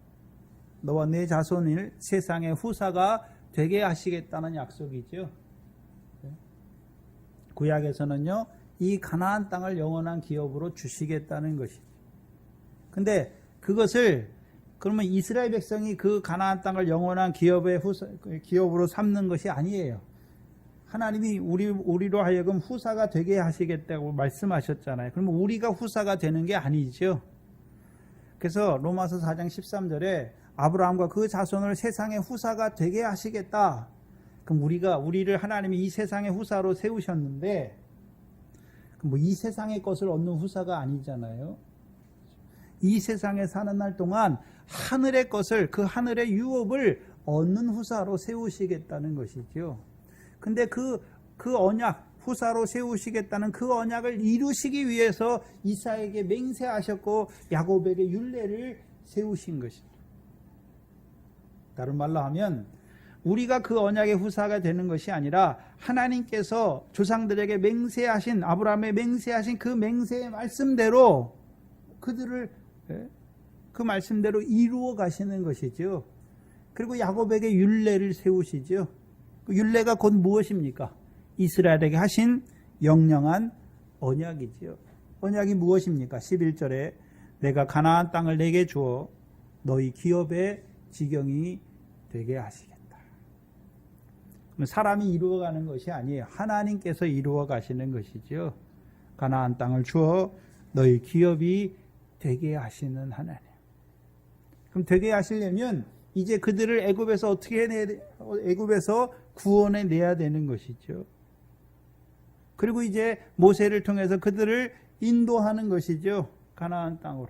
너와 내 자손을 세상의 후사가 되게 하시겠다는 약속이죠. 구약에서는요, 이 가나안 땅을 영원한 기업으로 주시겠다는 것이죠. 근데 그것을 그러면 이스라엘 백성이 그 가나안 땅을 영원한 기업으로 삼는 것이 아니에요. 하나님이 우리로 하여금 후사가 되게 하시겠다고 말씀하셨잖아요. 그러면 우리가 후사가 되는 게 아니죠. 그래서 로마서 4장 13절에 아브라함과 그 자손을 세상의 후사가 되게 하시겠다. 그럼 우리를 하나님이 이 세상의 후사로 세우셨는데, 뭐 이 세상의 것을 얻는 후사가 아니잖아요. 이 세상에 사는 날 동안 하늘의 것을, 그 하늘의 유업을 얻는 후사로 세우시겠다는 것이죠. 근데 그 언약, 후사로 세우시겠다는 그 언약을 이루시기 위해서 이삭에게 맹세하셨고 야곱에게 율례를 세우신 것입니다. 다른 말로 하면 우리가 그 언약의 후사가 되는 것이 아니라 하나님께서 조상들에게 맹세하신, 아브라함에 맹세하신 그 맹세의 말씀대로 그들을 그 말씀대로 이루어 가시는 것이죠. 그리고 야곱에게 율례를 세우시죠. 그 율례가 곧 무엇입니까? 이스라엘에게 하신 영영한 언약이지요. 언약이 무엇입니까? 11절에 내가 가나안 땅을 내게 주어 너희 기업의 지경이 되게 하시겠다. 그럼 사람이 이루어가는 것이 아니에요. 하나님께서 이루어 가시는 것이죠. 가나안 땅을 주어 너희 기업이 되게 하시는 하나님. 그럼 되게 하시려면 이제 그들을 애굽에서 애굽에서 구원해 내야 되는 것이죠. 그리고 이제 모세를 통해서 그들을 인도하는 것이죠. 가나안 땅으로.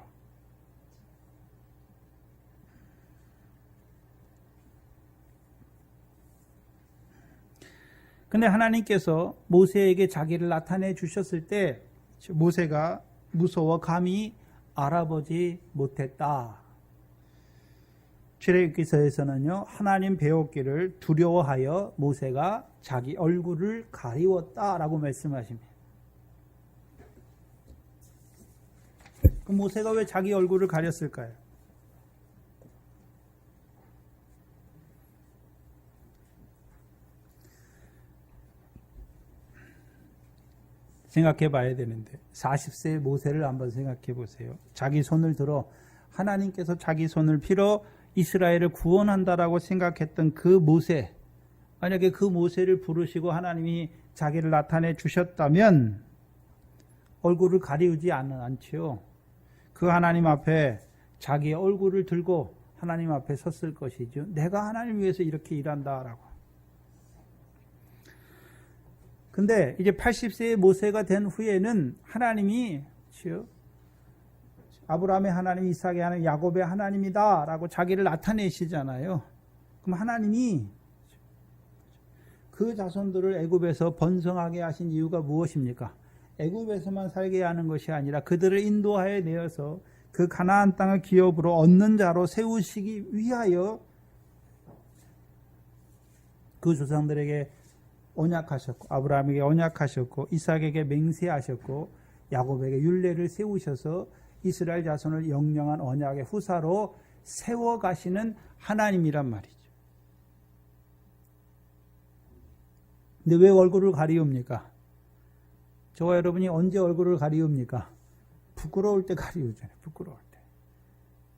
근데 하나님께서 모세에게 자기를 나타내 주셨을 때 모세가 무서워 감히 알아보지 못했다. 출애굽기서에서는요, 하나님 배웠기를 두려워하여 모세가 자기 얼굴을 가리웠다라고 말씀하십니다. 그럼 모세가 왜 자기 얼굴을 가렸을까요? 생각해 봐야 되는데 40세의 모세를 한번 생각해 보세요. 자기 손을 들어 하나님께서 자기 손을 빌어 이스라엘을 구원한다라고 생각했던 그 모세, 만약에 그 모세를 부르시고 하나님이 자기를 나타내 주셨다면 얼굴을 가리우지 않지요. 그 하나님 앞에 자기의 얼굴을 들고 하나님 앞에 섰을 것이죠. 내가 하나님 위해서 이렇게 일한다라고. 근데 이제 80세의 모세가 된 후에는 하나님이 아브라함의 하나님, 이삭의 하나님, 야곱의 하나님이다 라고 자기를 나타내시잖아요. 그럼 하나님이 그 자손들을 애굽에서 번성하게 하신 이유가 무엇입니까? 애굽에서만 살게 하는 것이 아니라 그들을 인도하여 내어서 그 가나안 땅을 기업으로 얻는 자로 세우시기 위하여 그 조상들에게 언약하셨고, 아브라함에게 언약하셨고, 이삭에게 맹세하셨고, 야곱에게 율례를 세우셔서 이스라엘 자손을 영영한 언약의 후사로 세워가시는 하나님이란 말이죠. 근데 왜 얼굴을 가리웁니까? 저와 여러분이 언제 얼굴을 가리웁니까? 부끄러울 때 가리우잖아요. 부끄러울 때.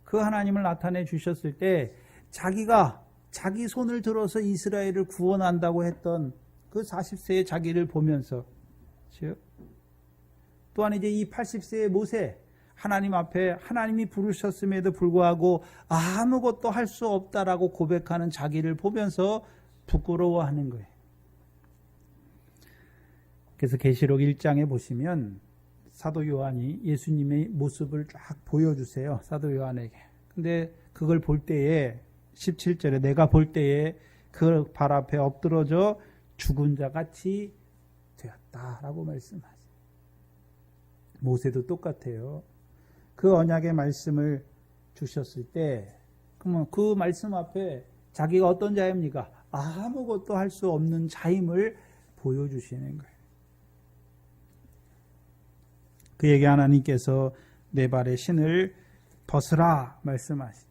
그 하나님을 나타내 주셨을 때 자기가 자기 손을 들어서 이스라엘을 구원한다고 했던 그 40세의 자기를 보면서, 또한 이제 이 80세의 모세, 하나님 앞에 하나님이 부르셨음에도 불구하고 아무것도 할 수 없다라고 고백하는 자기를 보면서 부끄러워하는 거예요. 그래서 계시록 1장에 보시면 사도 요한이 예수님의 모습을 쫙 보여주세요. 사도 요한에게. 근데 그걸 볼 때에 17절에 내가 볼 때에 그 발 앞에 엎드러져 죽은 자 같이 되었다라고 말씀하세요. 모세도 똑같아요. 그 언약의 말씀을 주셨을 때 그러면 그 말씀 앞에 자기가 어떤 자입니까? 아무것도 할 수 없는 자임을 보여주시는 거예요. 그에게 하나님께서 내 발에 신을 벗으라 말씀하시죠.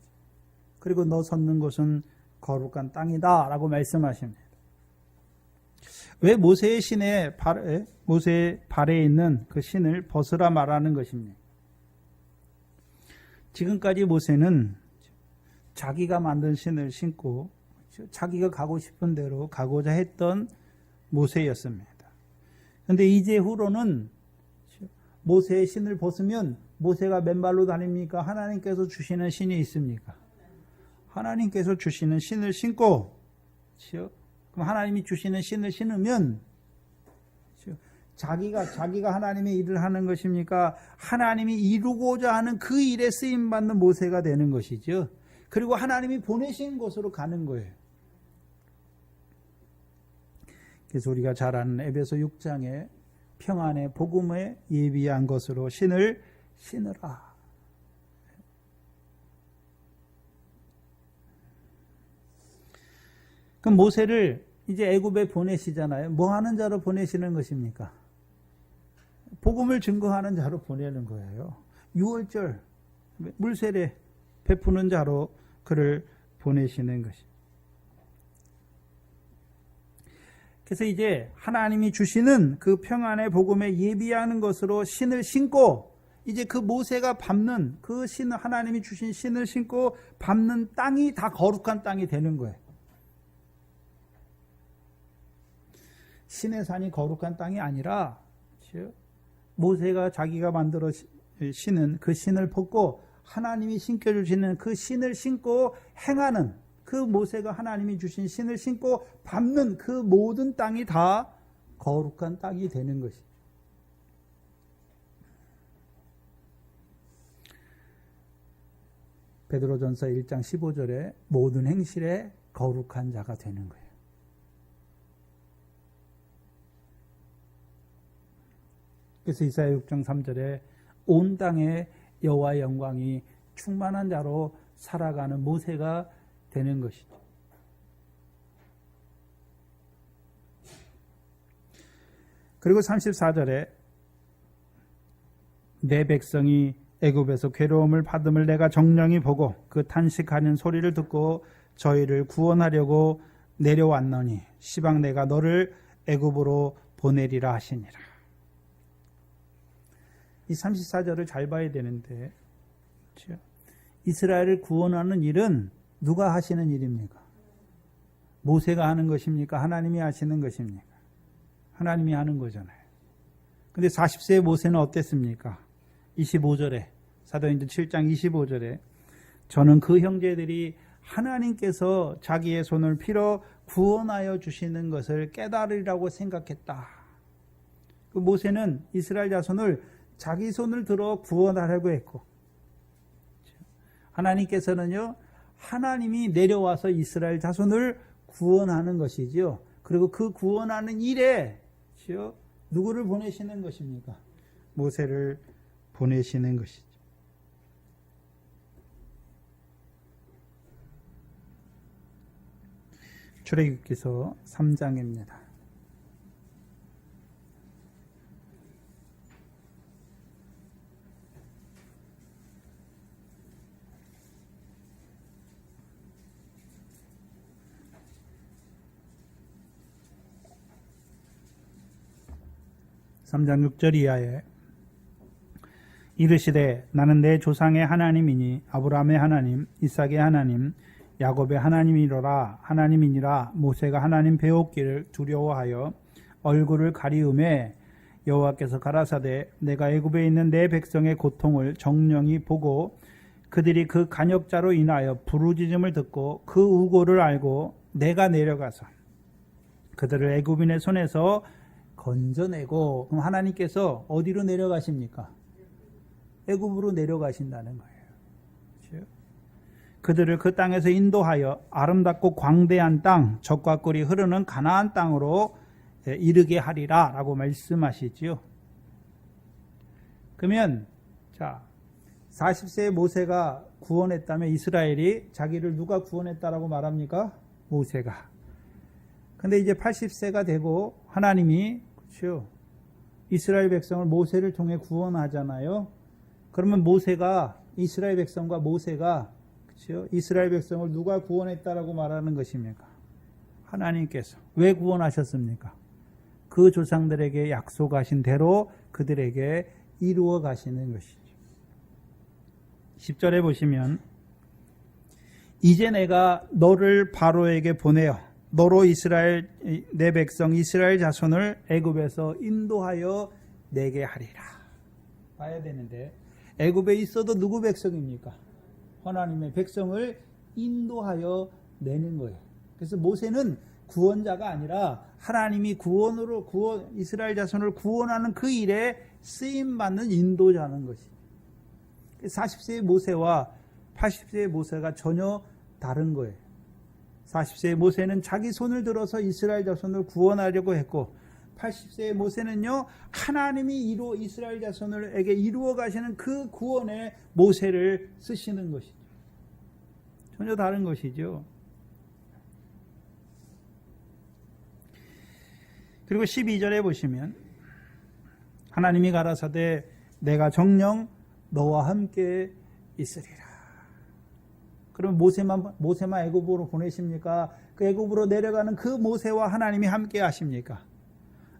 그리고 너 섰는 곳은 거룩한 땅이다 라고 말씀하십니다. 왜 모세의 모세의 발에 있는 그 신을 벗으라 말하는 것입니까? 지금까지 모세는 자기가 만든 신을 신고 자기가 가고 싶은 대로 가고자 했던 모세였습니다. 그런데 이제 후로는 모세의 신을 벗으면 모세가 맨발로 다닙니까? 하나님께서 주시는 신이 있습니까? 하나님께서 주시는 신을 신고, 그럼 하나님이 주시는 신을 신으면 자기가 하나님의 일을 하는 것입니까? 하나님이 이루고자 하는 그 일에 쓰임받는 모세가 되는 것이죠. 그리고 하나님이 보내신 곳으로 가는 거예요. 그래서 우리가 잘 아는 에베소 6장에 평안의 복음에 예비한 것으로 신을 신으라. 그럼 모세를 이제 애굽에 보내시잖아요. 뭐 하는 자로 보내시는 것입니까? 복음을 증거하는 자로 보내는 거예요. 유월절 물세례 베푸는 자로 그를 보내시는 것입니다. 그래서 이제 하나님이 주시는 그 평안의 복음에 예비하는 것으로 신을 신고 이제 그 모세가 밟는 그 신, 하나님이 주신 신을 신고 밟는 땅이 다 거룩한 땅이 되는 거예요. 신의 산이 거룩한 땅이 아니라 모세가 자기가 만들어 신은 그 신을 벗고 하나님이 신겨주시는 그 신을 신고 행하는 그 모세가 하나님이 주신 신을 신고 밟는 그 모든 땅이 다 거룩한 땅이 되는 것이죠. 베드로전서 1장 15절에 모든 행실에 거룩한 자가 되는 거예요. 그래서 이사야 6장 3절에 온 땅에 여호와의 영광이 충만한 자로 살아가는 모세가 되는 것이죠. 그리고 34절에 내 백성이 애굽에서 괴로움을 받음을 내가 정령이 보고 그 탄식하는 소리를 듣고 저희를 구원하려고 내려왔노니 시방 내가 너를 애굽으로 보내리라 하시니라. 이 34절을 잘 봐야 되는데 이스라엘을 구원하는 일은 누가 하시는 일입니까? 모세가 하는 것입니까? 하나님이 하시는 것입니까? 하나님이 하는 거잖아요. 근데 40세의 모세는 어땠습니까? 25절에 사도행전 7장 25절에 저는 그 형제들이 하나님께서 자기의 손을 필어 구원하여 주시는 것을 깨달으리라고 생각했다. 그 모세는 이스라엘 자손을 자기 손을 들어 구원하려고 했고 하나님께서는요 하나님이 내려와서 이스라엘 자손을 구원하는 것이죠. 그리고 그 구원하는 일에 누구를 보내시는 것입니까? 모세를 보내시는 것이죠. 출애굽기서 3장입니다. 3장 6절 이하에 이르시되 나는 내 조상의 하나님이니 아브라함의 하나님, 이삭의 하나님, 야곱의 하나님이로라. 하나님이니라. 모세가 하나님 배웠기를 두려워하여 얼굴을 가리움에 여호와께서 가라사대 내가 애굽에 있는 내 백성의 고통을 정령히 보고 그들이 그 간역자로 인하여 부르짖음을 듣고 그 우고를 알고 내가 내려가서 그들을 애굽인의 손에서 건져내고. 그럼 하나님께서 어디로 내려가십니까? 애굽으로 내려가신다는 거예요. 그렇죠? 그들을 그 땅에서 인도하여 아름답고 광대한 땅, 젖과 꿀이 흐르는 가나안 땅으로 이르게 하리라 라고 말씀하시지요. 그러면 자 40세의 모세가 구원했다면 이스라엘이 자기를 누가 구원했다라고 말합니까? 모세가. 근데 이제 80세가 되고 하나님이 그렇죠? 이스라엘 백성을 모세를 통해 구원하잖아요. 그러면 모세가 이스라엘 백성과 모세가 그렇죠? 이스라엘 백성을 누가 구원했다라고 말하는 것입니까? 하나님께서. 왜 구원하셨습니까? 그 조상들에게 약속하신 대로 그들에게 이루어 가시는 것이죠. 10절에 보시면 이제 내가 너를 바로에게 보내어 너로 이스라엘 내 백성 이스라엘 자손을 애굽에서 인도하여 내게 하리라. 봐야 되는데 애굽에 있어도 누구 백성입니까? 하나님의 백성을 인도하여 내는 거예요. 그래서 모세는 구원자가 아니라 하나님이 이스라엘 자손을 구원하는 그 일에 쓰임받는 인도자는 것이죠. 40세의 모세와 80세의 모세가 전혀 다른 거예요. 40세의 모세는 자기 손을 들어서 이스라엘 자손을 구원하려고 했고 80세의 모세는요 하나님이 이스라엘 자손에게 이루어 가시는 그 구원에 모세를 쓰시는 것이죠. 전혀 다른 것이죠. 그리고 12절에 보시면 하나님이 가라사대 내가 정녕 너와 함께 있으리라. 그럼 모세만 애굽으로 보내십니까? 그 애굽으로 내려가는 그 모세와 하나님이 함께 하십니까?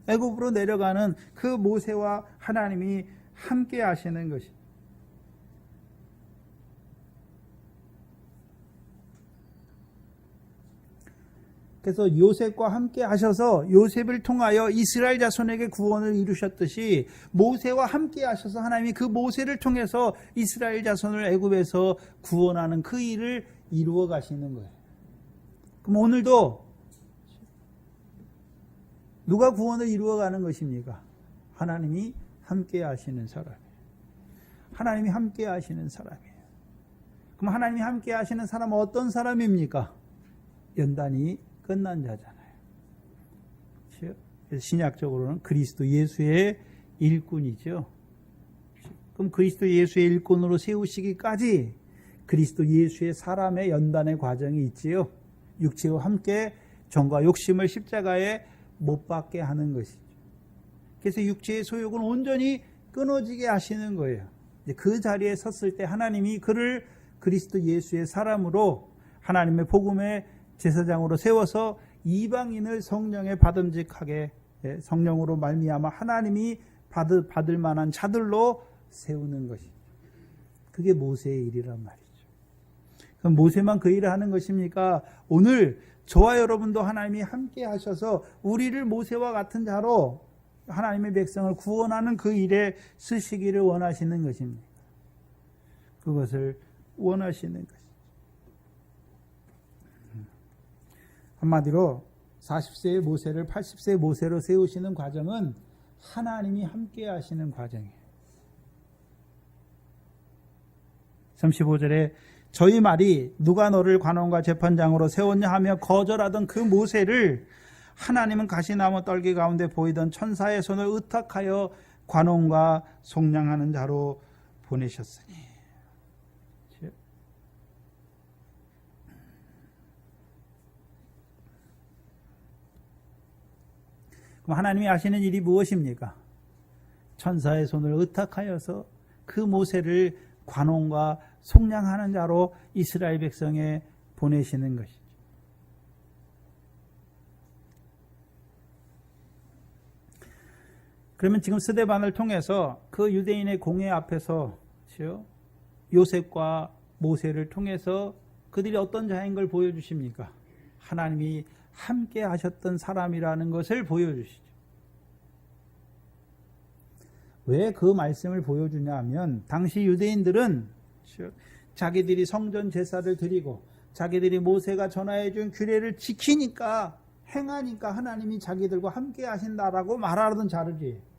애굽으로 내려가는 그 모세와 하나님이 함께 하시는 것입니다. 그래서 요셉과 함께 하셔서 요셉을 통하여 이스라엘 자손에게 구원을 이루셨듯이 모세와 함께 하셔서 하나님이 그 모세를 통해서 이스라엘 자손을 애굽에서 구원하는 그 일을 이루어 가시는 거예요. 그럼 오늘도 누가 구원을 이루어 가는 것입니까? 하나님이 함께 하시는 사람이에요. 하나님이 함께 하시는 사람이에요. 그럼 하나님이 함께 하시는 사람은 어떤 사람입니까? 연단이 끝난 자잖아요. 그래서 신약적으로는 그리스도 예수의 일꾼이죠. 그럼 그리스도 예수의 일꾼으로 세우시기까지 그리스도 예수의 사람의 연단의 과정이 있지요. 육체와 함께 정과 욕심을 십자가에 못 박게 하는 것이죠. 그래서 육체의 소욕은 온전히 끊어지게 하시는 거예요. 그 자리에 섰을 때 하나님이 그를 그리스도 예수의 사람으로 하나님의 복음의 제사장으로 세워서 이방인을 성령에 받음직하게 성령으로 말미암아 하나님이 받을 만한 자들로 세우는 것이죠. 그게 모세의 일이란 말이죠. 그럼 모세만 그 일을 하는 것입니까? 오늘 저와 여러분도 하나님이 함께 하셔서 우리를 모세와 같은 자로 하나님의 백성을 구원하는 그 일에 쓰시기를 원하시는 것입니다. 그것을 원하시는 것입니다. 한마디로 40세의 모세를 80세의 모세로 세우시는 과정은 하나님이 함께 하시는 과정이에요. 35절에 저희 말이 누가 너를 관원과 재판장으로 세웠냐 하며 거절하던 그 모세를 하나님은 가시나무 떨기 가운데 보이던 천사의 손을 의탁하여 관원과 속량하는 자로 보내셨으니. 그럼 하나님이 하시는 일이 무엇입니까? 천사의 손을 의탁하여서 그 모세를 관원과 속량하는 자로 이스라엘 백성에 보내시는 것이죠. 그러면 지금 스데반을 통해서 그 유대인의 공회 앞에서 요셉과 모세를 통해서 그들이 어떤 자인 걸 보여주십니까? 하나님이 함께 하셨던 사람이라는 것을 보여주시죠. 왜 그 말씀을 보여주냐 하면 당시 유대인들은 자기들이 성전 제사를 드리고 자기들이 모세가 전하해 준 규례를 지키니까 행하니까 하나님이 자기들과 함께 하신다라고 말하던 자들이에요.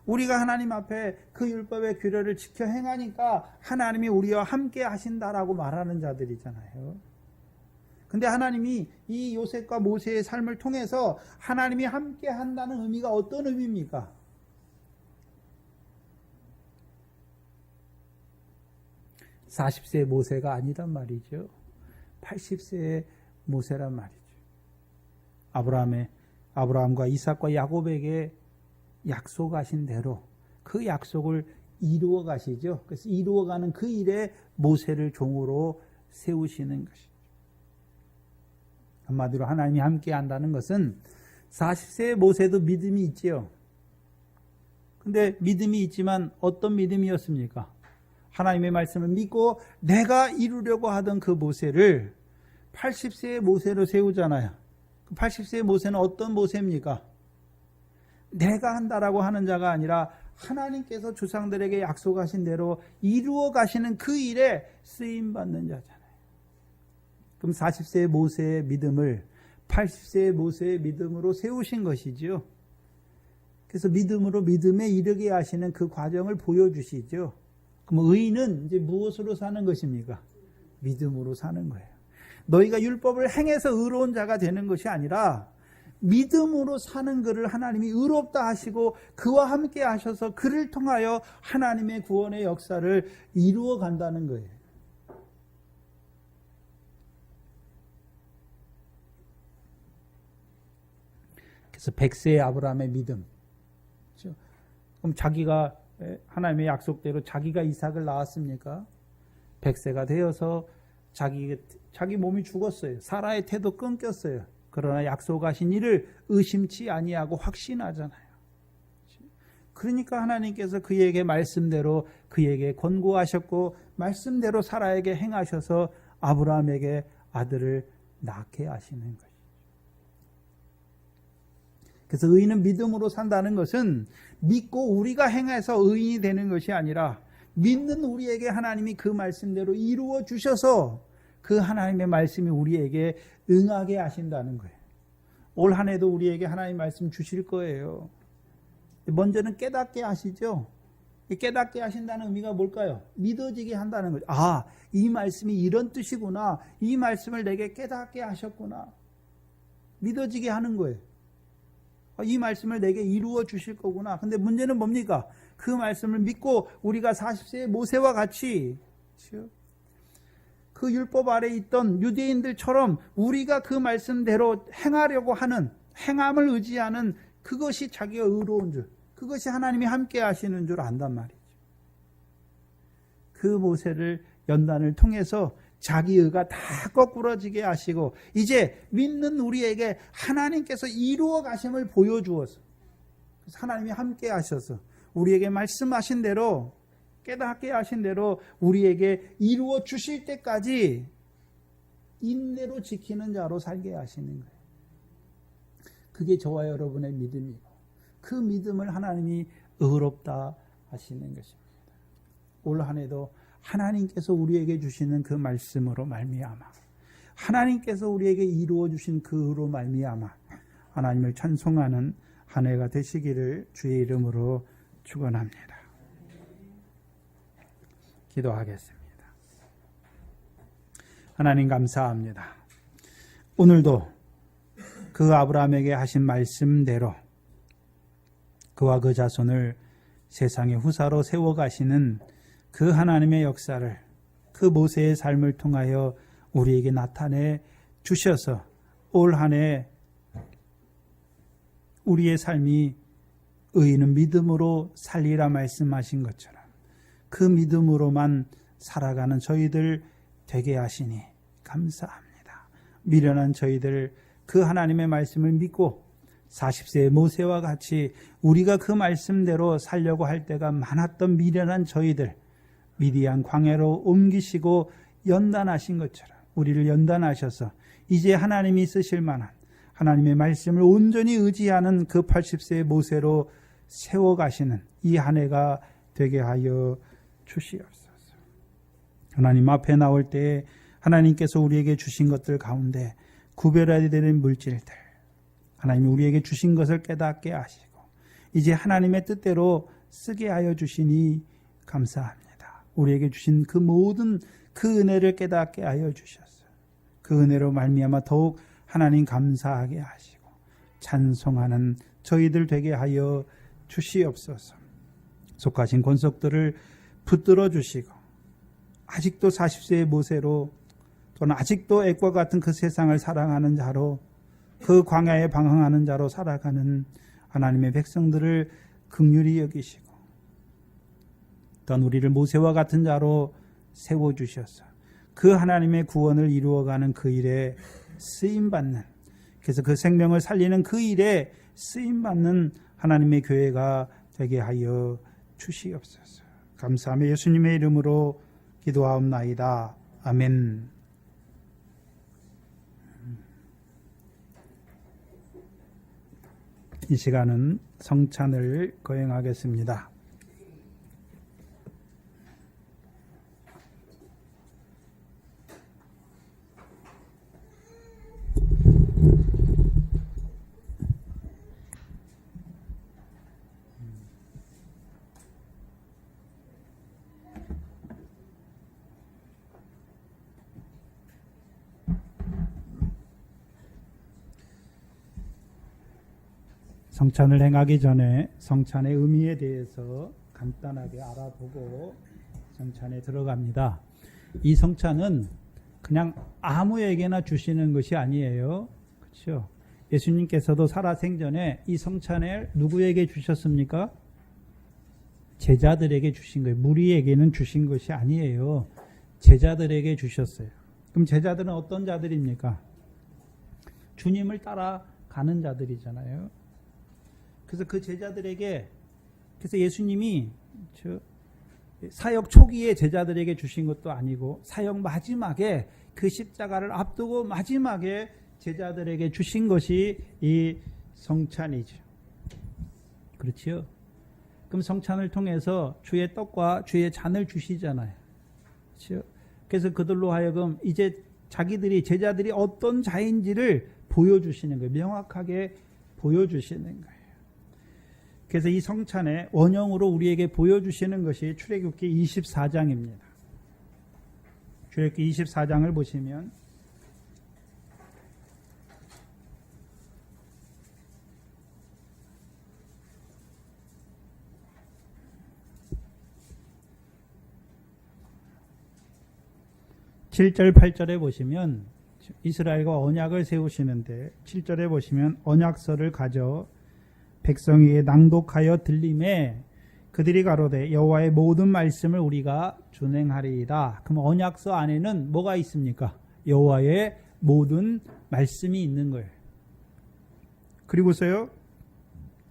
우리가 하나님 앞에 그 율법의 규례를 지켜 행하니까 하나님이 우리와 함께 하신다라고 말하는 자들이잖아요. 근데 하나님이 이 요셉과 모세의 삶을 통해서 하나님이 함께 한다는 의미가 어떤 의미입니까? 40세의 모세가 아니란 말이죠. 80세의 모세란 말이죠. 아브라함과 이삭과 야곱에게 약속하신 대로 그 약속을 이루어 가시죠. 그래서 이루어가는 그 일에 모세를 종으로 세우시는 것이죠. 한마디로 하나님이 함께 한다는 것은 40세의 모세도 믿음이 있지요. 근데 믿음이 있지만 어떤 믿음이었습니까? 하나님의 말씀을 믿고 내가 이루려고 하던 그 모세를 80세의 모세로 세우잖아요. 80세의 모세는 어떤 모세입니까? 내가 한다라고 하는 자가 아니라 하나님께서 조상들에게 약속하신 대로 이루어 가시는 그 일에 쓰임받는 자잖아요. 그럼 40세의 모세의 믿음을 80세의 모세의 믿음으로 세우신 것이죠. 그래서 믿음으로 믿음에 이르게 하시는 그 과정을 보여주시죠. 그럼 의인은 이제 무엇으로 사는 것입니까? 믿음으로 사는 거예요. 너희가 율법을 행해서 의로운 자가 되는 것이 아니라 믿음으로 사는 그를 하나님이 의롭다 하시고 그와 함께 하셔서 그를 통하여 하나님의 구원의 역사를 이루어 간다는 거예요. 그래서 100세의 아브라함의 믿음. 그렇죠? 그럼 자기가 하나님의 약속대로 자기가 이삭을 낳았습니까? 100세가 되어서 자기 몸이 죽었어요. 사라의 태도 끊겼어요. 그러나 약속하신 일을 의심치 아니하고 확신하잖아요. 그러니까 하나님께서 그에게 말씀대로 그에게 권고하셨고 말씀대로 사라에게 행하셔서 아브라함에게 아들을 낳게 하시는 것이죠. 그래서 의인은 믿음으로 산다는 것은 믿고 우리가 행해서 의인이 되는 것이 아니라 믿는 우리에게 하나님이 그 말씀대로 이루어 주셔서 그 하나님의 말씀이 우리에게 응하게 하신다는 거예요. 올 한 해도 우리에게 하나님 말씀 주실 거예요. 먼저는 깨닫게 하시죠. 깨닫게 하신다는 의미가 뭘까요? 믿어지게 한다는 거죠. 아, 이 말씀이 이런 뜻이구나. 이 말씀을 내게 깨닫게 하셨구나. 믿어지게 하는 거예요. 이 말씀을 내게 이루어 주실 거구나. 근데 문제는 뭡니까? 그 말씀을 믿고 우리가 40세의 모세와 같이 그 율법 아래 있던 유대인들처럼 우리가 그 말씀대로 행하려고 하는, 행함을 의지하는 그것이 자기가 의로운 줄, 그것이 하나님이 함께 하시는 줄 안단 말이죠. 그 모세를 연단을 통해서 자기 의가 다 거꾸러지게 하시고 이제 믿는 우리에게 하나님께서 이루어 가심을 보여주어서 하나님이 함께 하셔서 우리에게 말씀하신 대로 깨닫게 하신 대로 우리에게 이루어 주실 때까지 인내로 지키는 자로 살게 하시는 거예요. 그게 저와 여러분의 믿음이고 그 믿음을 하나님이 의롭다 하시는 것입니다. 올 한 해도 하나님께서 우리에게 주시는 그 말씀으로 말미암아 하나님께서 우리에게 이루어 주신 그 의로 말미암아 하나님을 찬송하는 한 해가 되시기를 주의 이름으로 축원합니다. 기도하겠습니다. 하나님 감사합니다. 오늘도 그 아브라함에게 하신 말씀대로 그와 그 자손을 세상의 후사로 세워가시는 그 하나님의 역사를 그 모세의 삶을 통하여 우리에게 나타내 주셔서 올 한 해 우리의 삶이 의인은 믿음으로 살리라 말씀하신 것처럼 그 믿음으로만 살아가는 저희들 되게 하시니 감사합니다. 미련한 저희들 그 하나님의 말씀을 믿고 40세의 모세와 같이 우리가 그 말씀대로 살려고 할 때가 많았던 미련한 저희들, 미디안 광야로 옮기시고 연단하신 것처럼 우리를 연단하셔서 이제 하나님이 쓰실 만한 하나님의 말씀을 온전히 의지하는 그 80세의 모세로 세워가시는 이 한 해가 되게 하여 주시옵소서. 하나님 앞에 나올 때 하나님께서 우리에게 주신 것들 가운데 구별해야 되는 물질들, 하나님이 우리에게 주신 것을 깨닫게 하시고 이제 하나님의 뜻대로 쓰게 하여 주시니 감사합니다. 우리에게 주신 그 모든 그 은혜를 깨닫게 하여 주셨어요. 그 은혜로 말미암아 더욱 하나님 감사하게 하시고 찬송하는 저희들 되게 하여 주시옵소서. 속하신 권속들을 붙들어 주시고 아직도 40세의 모세로 또는 아직도 액과 같은 그 세상을 사랑하는 자로 그 광야에 방황하는 자로 살아가는 하나님의 백성들을 긍휼히 여기시고 또한 우리를 모세와 같은 자로 세워주셔서 그 하나님의 구원을 이루어가는 그 일에 쓰임받는, 그래서 그 생명을 살리는 그 일에 쓰임받는 하나님의 교회가 되게 하여 주시옵소서. 감사하며 예수님의 이름으로 기도하옵나이다. 아멘. 이 시간은 성찬을 거행하겠습니다. 성찬을 행하기 전에 성찬의 의미에 대해서 간단하게 알아보고 성찬에 들어갑니다. 이 성찬은 그냥 아무에게나 주시는 것이 아니에요. 그렇죠? 예수님께서도 살아생전에 이 성찬을 누구에게 주셨습니까? 제자들에게 주신 거예요. 무리에게는 주신 것이 아니에요. 제자들에게 주셨어요. 그럼 제자들은 어떤 자들입니까? 주님을 따라가는 자들이잖아요. 그래서 그 제자들에게, 그래서 예수님이 사역 초기에 제자들에게 주신 것도 아니고 사역 마지막에 그 십자가를 앞두고 마지막에 제자들에게 주신 것이 이 성찬이죠. 그렇지요? 그럼 성찬을 통해서 주의 떡과 주의 잔을 주시잖아요. 그렇죠? 그래서 그들로 하여금 이제 자기들이, 제자들이 어떤 자인지를 보여주시는 거예요. 명확하게 보여주시는 거예요. 그래서 이 성찬의 원형으로 우리에게 보여주시는 것이 출애굽기 24장입니다. 출애굽기 24장을 보시면 (7절) (8절에) 보시면 이스라엘과 언약을 세우시는데 7절에 보시면 언약서를 가져 백성 위에 낭독하여 들림에 그들이 가로되 여호와의 모든 말씀을 우리가 준행하리이다. 그럼 언약서 안에는 뭐가 있습니까? 여호와의 모든 말씀이 있는 거예요. 그리고서요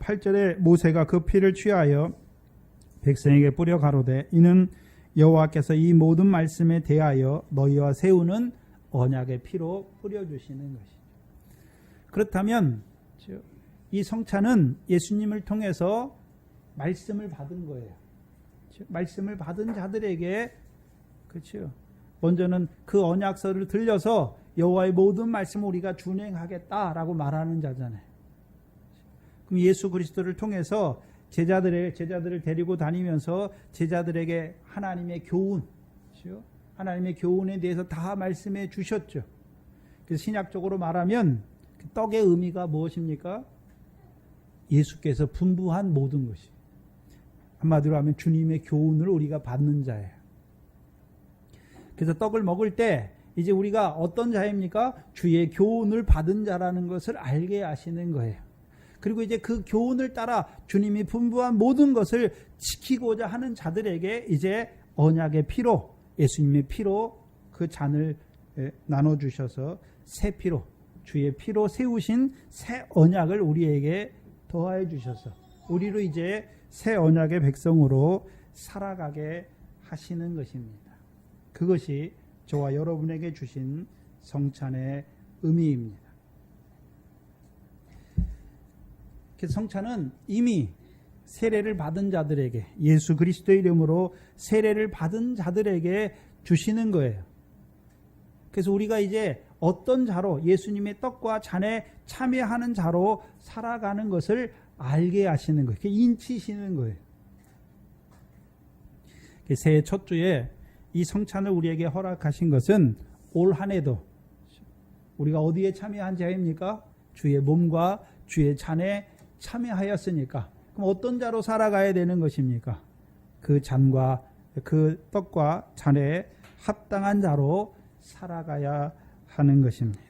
8절에 모세가 그 피를 취하여 백성에게 뿌려 가로되 이는 여호와께서 이 모든 말씀에 대하여 너희와 세우는 언약의 피로 뿌려주시는 것이죠. 그렇다면 이 성찬은 예수님을 통해서 말씀을 받은 거예요. 말씀을 받은 자들에게, 그렇죠? 먼저는 그 언약서를 들려서 여호와의 모든 말씀을 우리가 준행하겠다라고 말하는 자잖아요. 그럼 예수 그리스도를 통해서 제자들을 데리고 다니면서 제자들에게 하나님의 교훈, 그렇죠? 하나님의 교훈에 대해서 다 말씀해 주셨죠. 그래서 신약적으로 말하면 그 떡의 의미가 무엇입니까? 예수께서 분부한 모든 것이, 한마디로 하면 주님의 교훈을 우리가 받는 자예요. 그래서 떡을 먹을 때 이제 우리가 어떤 자입니까? 주의 교훈을 받은 자라는 것을 알게 하시는 거예요. 그리고 이제 그 교훈을 따라 주님이 분부한 모든 것을 지키고자 하는 자들에게 이제 언약의 피로, 예수님의 피로 그 잔을 나눠주셔서 새 피로 주의 피로 세우신 새 언약을 우리에게 더하여 주셔서 우리로 이제 새 언약의 백성으로 살아가게 하시는 것입니다. 그것이 저와 여러분에게 주신 성찬의 의미입니다. 성찬은 이미 세례를 받은 자들에게, 예수 그리스도의 이름으로 세례를 받은 자들에게 주시는 거예요. 그래서 우리가 이제 어떤 자로, 예수님의 떡과 잔에 참여하는 자로 살아가는 것을 알게 하시는 거예요. 인치시는 거예요. 새해 첫 주에 이 성찬을 우리에게 허락하신 것은 올 한 해도 우리가 어디에 참여한 자입니까? 주의 몸과 주의 잔에 참여하였으니까. 그럼 어떤 자로 살아가야 되는 것입니까? 그 잔과 그 떡과 잔에 합당한 자로 살아가야 하는 것입니다.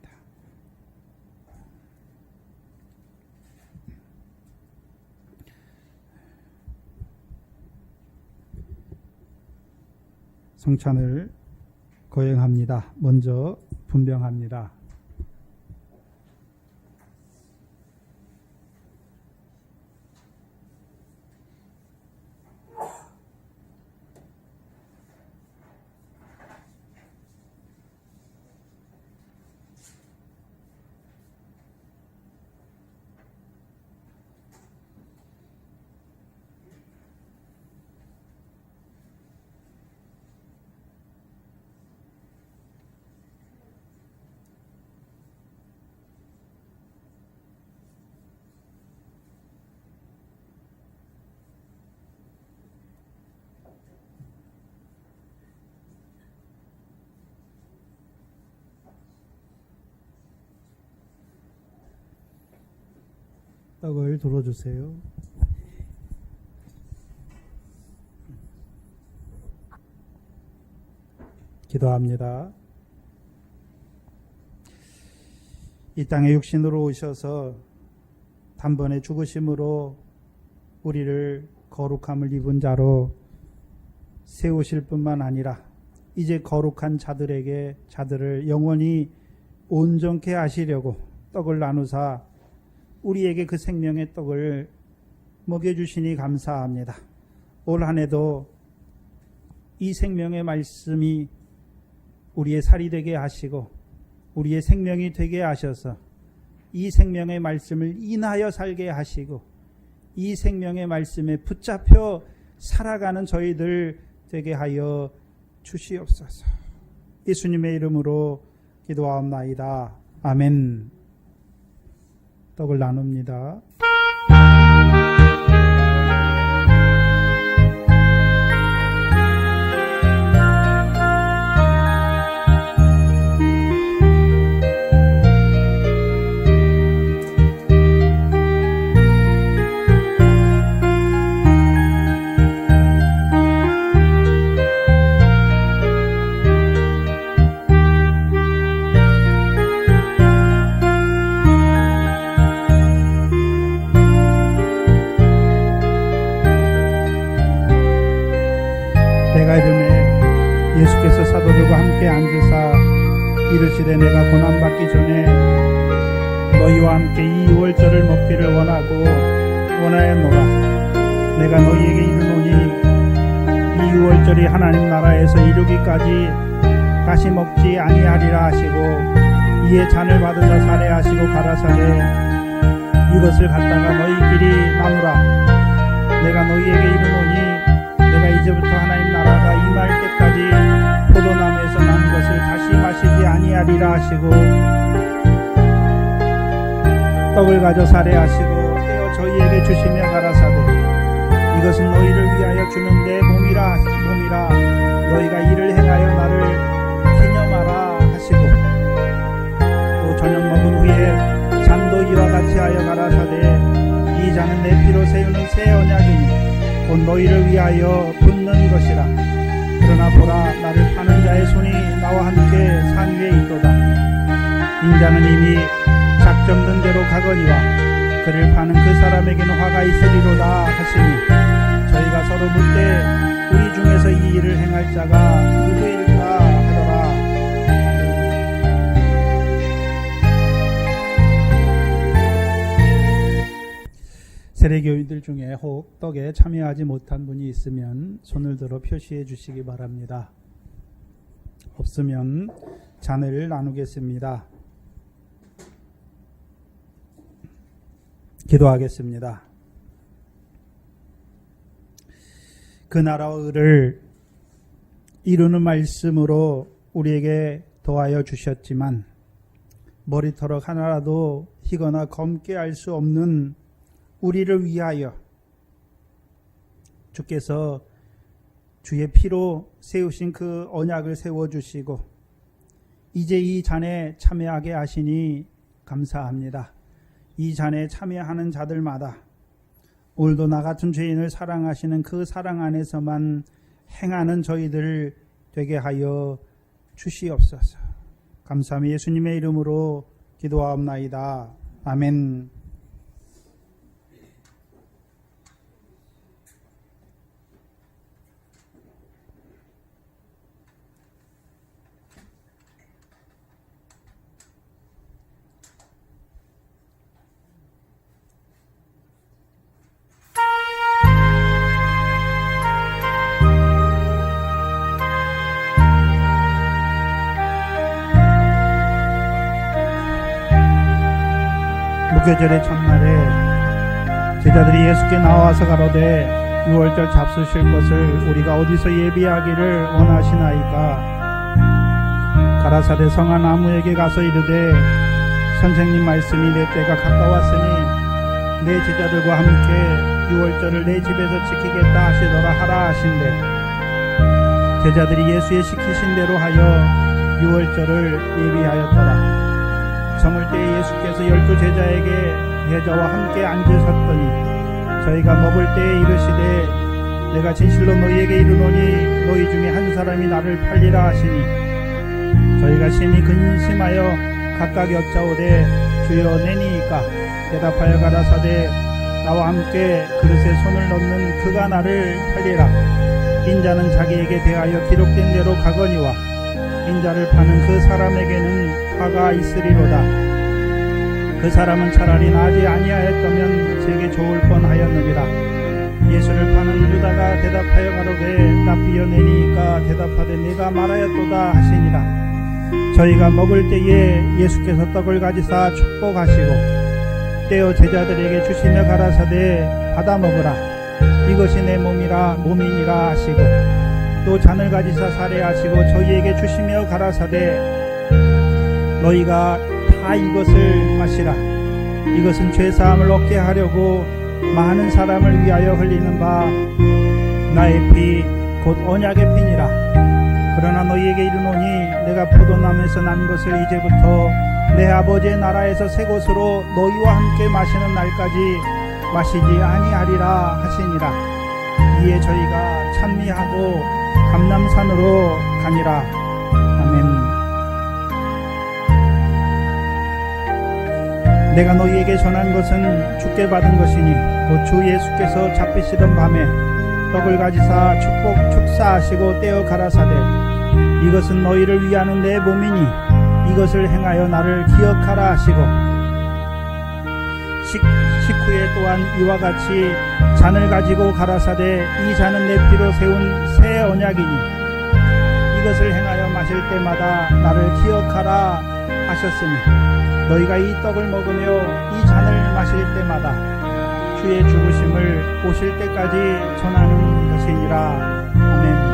성찬을 거행합니다. 먼저 분병합니다. 떡을 들어주세요. 기도합니다. 이 땅에 육신으로 오셔서 단번에 죽으심으로 우리를 거룩함을 입은 자로 세우실 뿐만 아니라 이제 거룩한 자들을 영원히 온전케 하시려고 떡을 나누사 우리에게 그 생명의 떡을 먹여주시니 감사합니다. 올 한 해도 이 생명의 말씀이 우리의 살이 되게 하시고 우리의 생명이 되게 하셔서 이 생명의 말씀을 인하여 살게 하시고 이 생명의 말씀에 붙잡혀 살아가는 저희들 되게 하여 주시옵소서. 예수님의 이름으로 기도하옵나이다. 아멘. 떡을 나눕니다. 예수께서 사도들과 함께 앉으사 이르시되 내가 고난받기 전에 너희와 함께 이 유월절을 먹기를 원하였노라. 내가 너희에게 이르노니 이 유월절이 하나님 나라에서 이루기까지 다시 먹지 아니하리라 하시고 이에 잔을 받으사 살해하시고 가라사대 이것을 갖다가 너희끼리 나누라. 내가 너희에게 이르노니 내가 이제부터 하나님 나라가 임할 때까지 포도나무에서 난 것을 다시 마시지 아니하리라 하시고 떡을 가져 살해하시고 떼어 저희에게 주시며 가라사대 이것은 너희를 위하여 주는 내 몸이라 너희가 이를 행하여 나를 기념하라 하시고 또 저녁 먹은 후에 잔도 이와 같이 하여 가라사대 이 잔은 내 피로 세우는 새 언약이니 곧 너희를 위하여 붓는 것이라. 그러나 보라 나를 파는 자의 손이 나와 함께 산 위에 있도다. 인자는 이미 작정된 대로 가거니와 그를 파는 그 사람에게는 화가 있으리로다 하시니 저희가 서로 묻되 우리 중에서 이 일을 행할 자가 누구일까 하더라. 세례 교인들 중에 혹 떡에 참여하지 못한 분이 있으면 손을 들어 표시해 주시기 바랍니다. 없으면 잔을 나누겠습니다. 기도하겠습니다. 그 나라와 의를 이루는 말씀으로 우리에게 도와여 주셨지만 머리털어 하나라도 희거나 검게 할 수 없는 우리를 위하여 주께서 주의 피로 세우신 그 언약을 세워주시고 이제 이 잔에 참여하게 하시니 감사합니다. 이 잔에 참여하는 자들마다 오늘도 나 같은 죄인을 사랑하시는 그 사랑 안에서만 행하는 저희들 되게 하여 주시옵소서. 감사합니다. 예수님의 이름으로 기도하옵나이다. 아멘. 무교절의 첫날에 제자들이 예수께 나와서 가로되 유월절 잡수실 것을 우리가 어디서 예비하기를 원하시나이까? 가라사대 성한 나무에게 가서 이르되 선생님 말씀이 내 때가 가까웠으니 내 제자들과 함께 유월절을 내 집에서 지키겠다 하시더라 하라 하신대. 제자들이 예수의 시키신 대로 하여 유월절을 예비하였더라. 저물 때에 예수께서 12 제자에게 제자와 함께 앉으셨더니 저희가 먹을 때에 이르시되 내가 진실로 너희에게 이르노니 너희 중에 한 사람이 나를 팔리라 하시니 저희가 심히 근심하여 각각 여짜오되 주여 내니이까? 대답하여 가라사대 나와 함께 그릇에 손을 넣는 그가 나를 팔리라. 인자는 자기에게 대하여 기록된 대로 가거니와 인자를 파는 그 사람에게는 화가 있으리로다. 그 사람은 차라리 나지 아니하였다면 제게 좋을 뻔하였느니라. 예수를 파는 유다가 대답하여 가로되 납비어 내니이까? 대답하되 내가 말하였도다 하시니라. 저희가 먹을 때에 예수께서 떡을 가지사 축복하시고 떼어 제자들에게 주시며 가라사대 받아 먹으라. 이것이 내 몸이니라 하시고 또 잔을 가지사 사례하시고 저희에게 주시며 가라사대 너희가 다 이것을 마시라. 이것은 죄사함을 얻게 하려고 많은 사람을 위하여 흘리는 바 나의 피 곧 언약의 피니라. 그러나 너희에게 이르노니 내가 포도나무에서 난 것을 이제부터 내 아버지의 나라에서 새 것으로 너희와 함께 마시는 날까지 마시지 아니하리라 하시니라. 이에 저희가 찬미하고 감람산으로 가니라. 아멘. 내가 너희에게 전한 것은 주께 받은 것이니 곧 주 예수께서 잡히시던 밤에 떡을 가지사 축사하시고 떼어 가라사대 이것은 너희를 위하는 내 몸이니 이것을 행하여 나를 기억하라 하시고 식후에 또한 이와 같이 잔을 가지고 가라사대 이 잔은 내 피로 세운 새 언약이니 이것을 행하여 마실 때마다 나를 기억하라 하셨으니 너희가 이 떡을 먹으며 이 잔을 마실 때마다 주의 죽으심을 오실 때까지 전하는 것이니라. 아멘.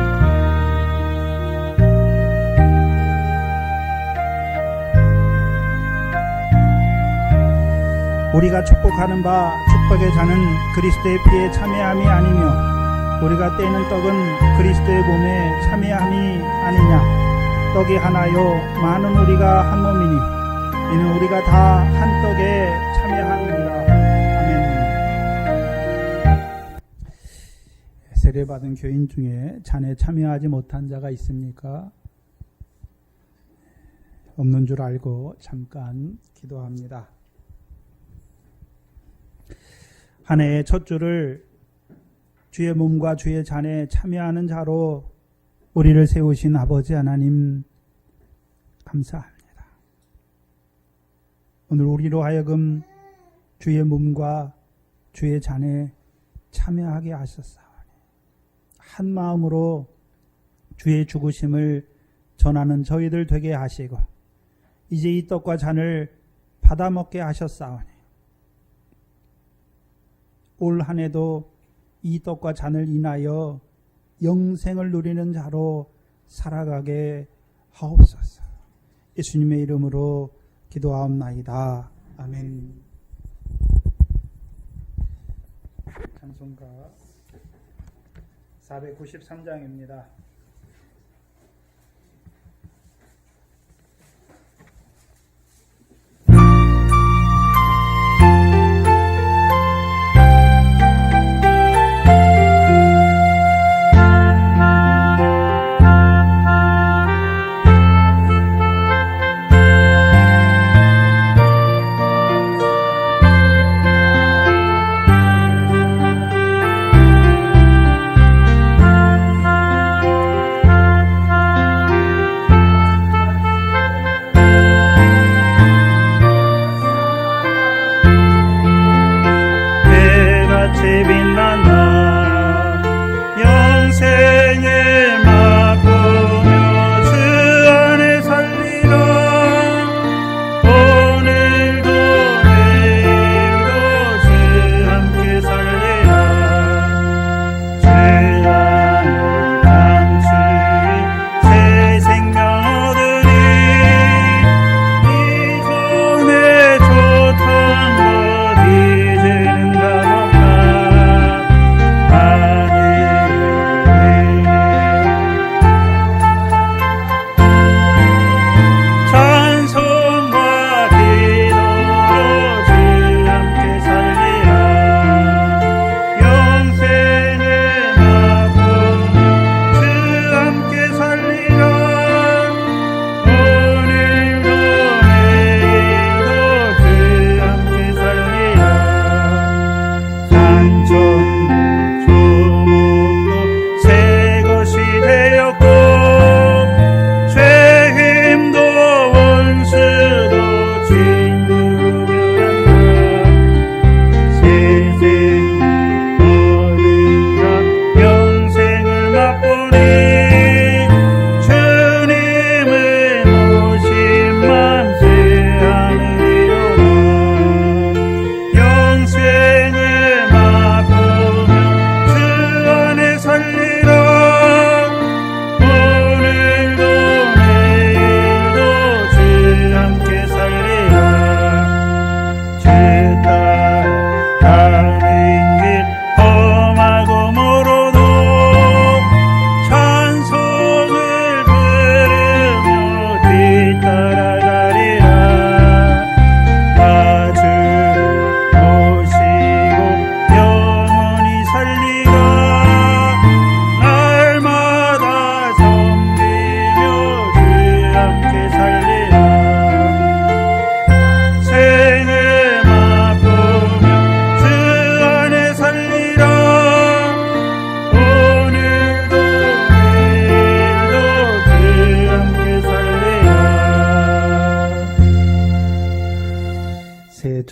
우리가 축복하는 바 축복의 잔은 그리스도의 피에 참여함이 아니며 우리가 떼는 떡은 그리스도의 몸에 참여함이 아니냐. 떡이 하나요 많은 우리가 한 몸이니 이는 우리가 다 한 떡에 참여하느니라. 아멘. 세례받은 교인 중에 잔에 참여하지 못한 자가 있습니까? 없는 줄 알고 잠깐 기도합니다. 한 해의 첫 주를 주의 몸과 주의 잔에 참여하는 자로 우리를 세우신 아버지 하나님 감사합니다. 오늘 우리로 하여금 주의 몸과 주의 잔에 참여하게 하셨사오니 한 마음으로 주의 죽으심을 전하는 저희들 되게 하시고 이제 이 떡과 잔을 받아 먹게 하셨사오니 올 한 해도 이 떡과 잔을 인하여 영생을 누리는 자로 살아가게 하옵소서. 예수님의 이름으로 기도하옵나이다. 아멘. 찬송가 493장입니다.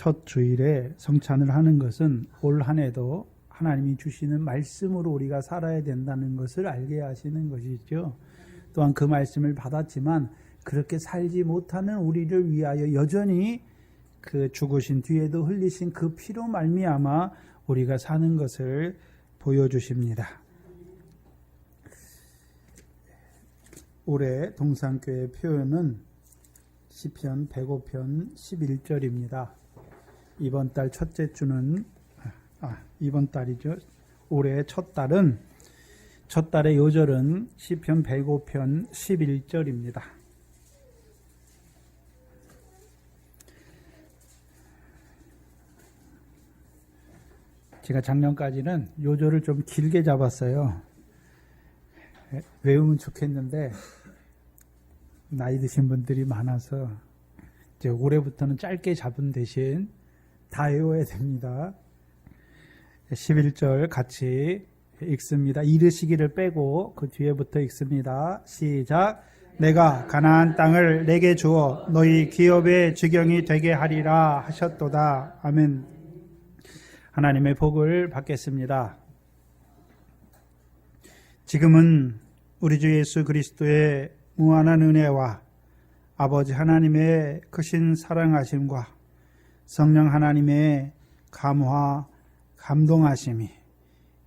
첫 주일에 성찬을 하는 것은 올 한 해도 하나님이 주시는 말씀으로 우리가 살아야 된다는 것을 알게 하시는 것이죠. 또한 그 말씀을 받았지만 그렇게 살지 못하는 우리를 위하여 여전히 그 죽으신 뒤에도 흘리신 그 피로 말미암아 우리가 사는 것을 보여주십니다. 올해 동산교회 표현은 시편 105편 11절입니다. 이번 달 첫째 주는 이번 달이죠. 올해 첫 달의 요절은 시편 105편 11절입니다. 제가 작년까지는 요절을 좀 길게 잡았어요. 외우면 좋겠는데 나이 드신 분들이 많아서 이제 올해부터는 짧게 잡은 대신 다 외워야 됩니다. 11절 같이 읽습니다. 이르시기를 빼고 그 뒤에부터 읽습니다. 시작. 내가 가나안 땅을 내게 주어 너희 기업의 지경이 되게 하리라 하셨도다. 아멘. 하나님의 복을 받겠습니다. 지금은 우리 주 예수 그리스도의 무한한 은혜와 아버지 하나님의 크신 사랑하심과 성령 하나님의 감화, 감동하심이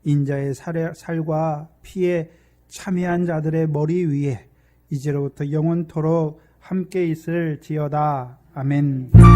인자의 살과 피에 참여한 자들의 머리 위에 이제로부터 영원토록 함께 있을지어다. 아멘.